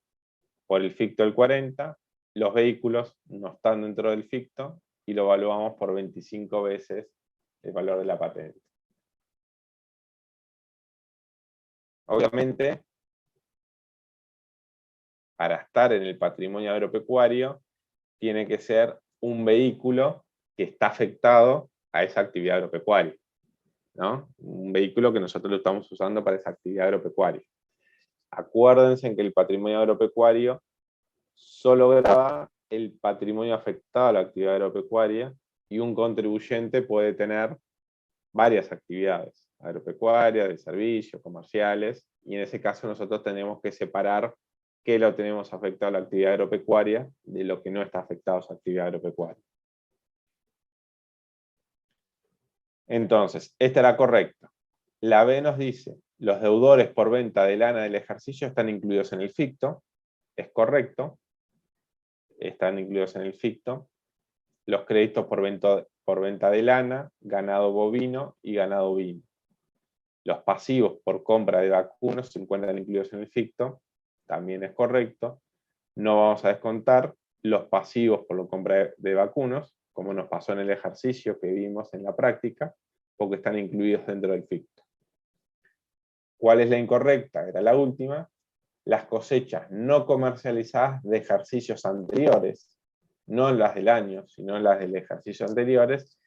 por el ficto del 40, los vehículos no están dentro del ficto y lo evaluamos por 25 veces el valor de la patente. Obviamente, para estar en el patrimonio agropecuario, tiene que ser un vehículo que está afectado a esa actividad agropecuaria, ¿no? Un vehículo que nosotros lo estamos usando para esa actividad agropecuaria. Acuérdense en que el patrimonio agropecuario solo grava el patrimonio afectado a la actividad agropecuaria, y un contribuyente puede tener varias actividades agropecuarias, de servicios, comerciales, y en ese caso nosotros tenemos que separar qué lo tenemos afectado a la actividad agropecuaria de lo que no está afectado a esa actividad agropecuaria. Entonces, esta era correcta. La B nos dice: los deudores por venta de lana del ejercicio están incluidos en el ficto. Es correcto, están incluidos en el ficto. Los créditos por venta de lana, ganado bovino y ganado ovino. Los pasivos por compra de vacunos se encuentran incluidos en el ficto. También es correcto. No vamos a descontar los pasivos por la compra de vacunos, como nos pasó en el ejercicio que vimos en la práctica, porque están incluidos dentro del ficto. ¿Cuál es la incorrecta? Era la última. Las cosechas no comercializadas de ejercicios anteriores, no las del año, sino las del ejercicio anteriores,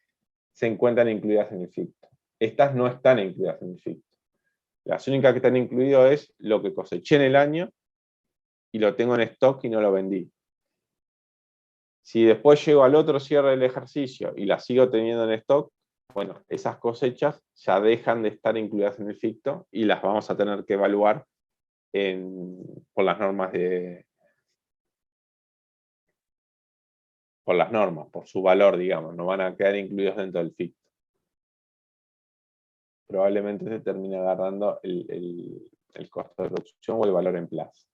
se encuentran incluidas en el ficto. Estas no están incluidas en el ficto. Las únicas que están incluidas es lo que coseché en el año y lo tengo en stock y no lo vendí. Si después llego al otro cierre del ejercicio y las sigo teniendo en stock, bueno, esas cosechas ya dejan de estar incluidas en el ficto y las vamos a tener que evaluar por las normas por su valor, digamos, no van a quedar incluidos dentro del ficto. Probablemente se termine agarrando el costo de producción o el valor en plaza.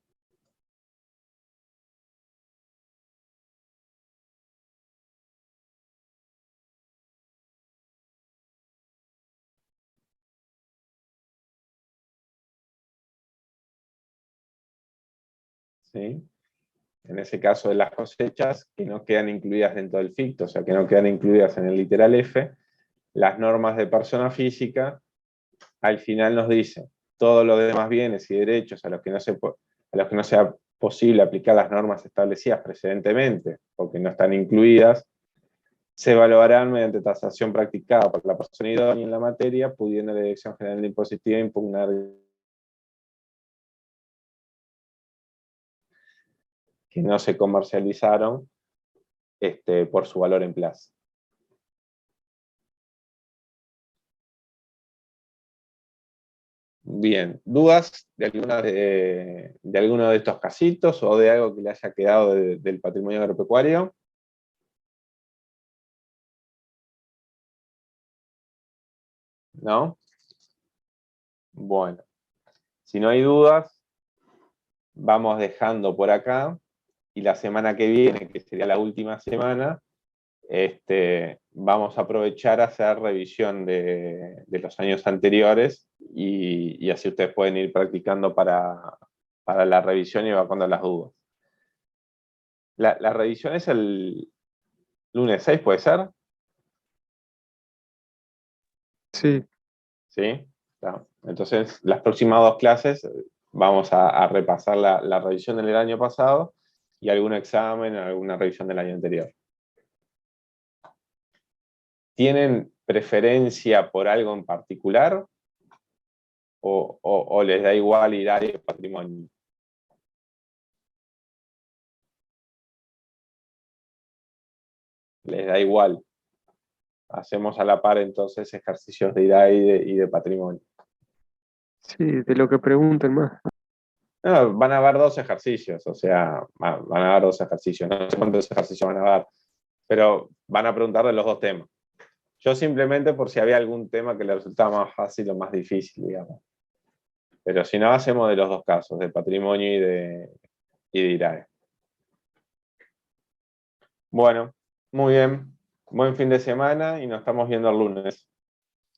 ¿sí? En ese caso de las cosechas, que no quedan incluidas dentro del ficto, o sea, que no quedan incluidas en el literal F, las normas de persona física, al final nos dicen todos los demás bienes y derechos a los que no sea posible aplicar las normas establecidas precedentemente, porque no están incluidas, se evaluarán mediante tasación practicada por la persona idónea en la materia, pudiendo la Dirección General de Impositiva impugnar que no se comercializaron por su valor en plaza. Bien, ¿dudas de alguno de estos casitos o de algo que le haya quedado del patrimonio agropecuario? ¿No? Bueno, si no hay dudas, vamos dejando por acá, y la semana que viene, que sería la última semana, vamos a aprovechar a hacer revisión de los años anteriores, y así ustedes pueden ir practicando para la revisión y evacuando las dudas. La revisión es el lunes 6, ¿puede ser? Sí. ¿Sí? Claro. Entonces, las próximas 2 clases vamos a repasar la revisión del año pasado y algún examen, alguna revisión del año anterior. ¿Tienen preferencia por algo en particular? ¿O les da igual ir a área de patrimonio? Les da igual. Hacemos a la par entonces ejercicios de IRA y de patrimonio. Sí, de lo que pregunten más. No, van a haber 2 ejercicios, o sea, van a haber 2 ejercicios, no sé cuántos ejercicios van a haber, pero van a preguntar de los 2 temas. Yo simplemente por si había algún tema que le resultaba más fácil o más difícil, digamos. Pero si no, hacemos de los 2 casos, de patrimonio y de IRAE. Bueno, muy bien. Buen fin de semana y nos estamos viendo el lunes.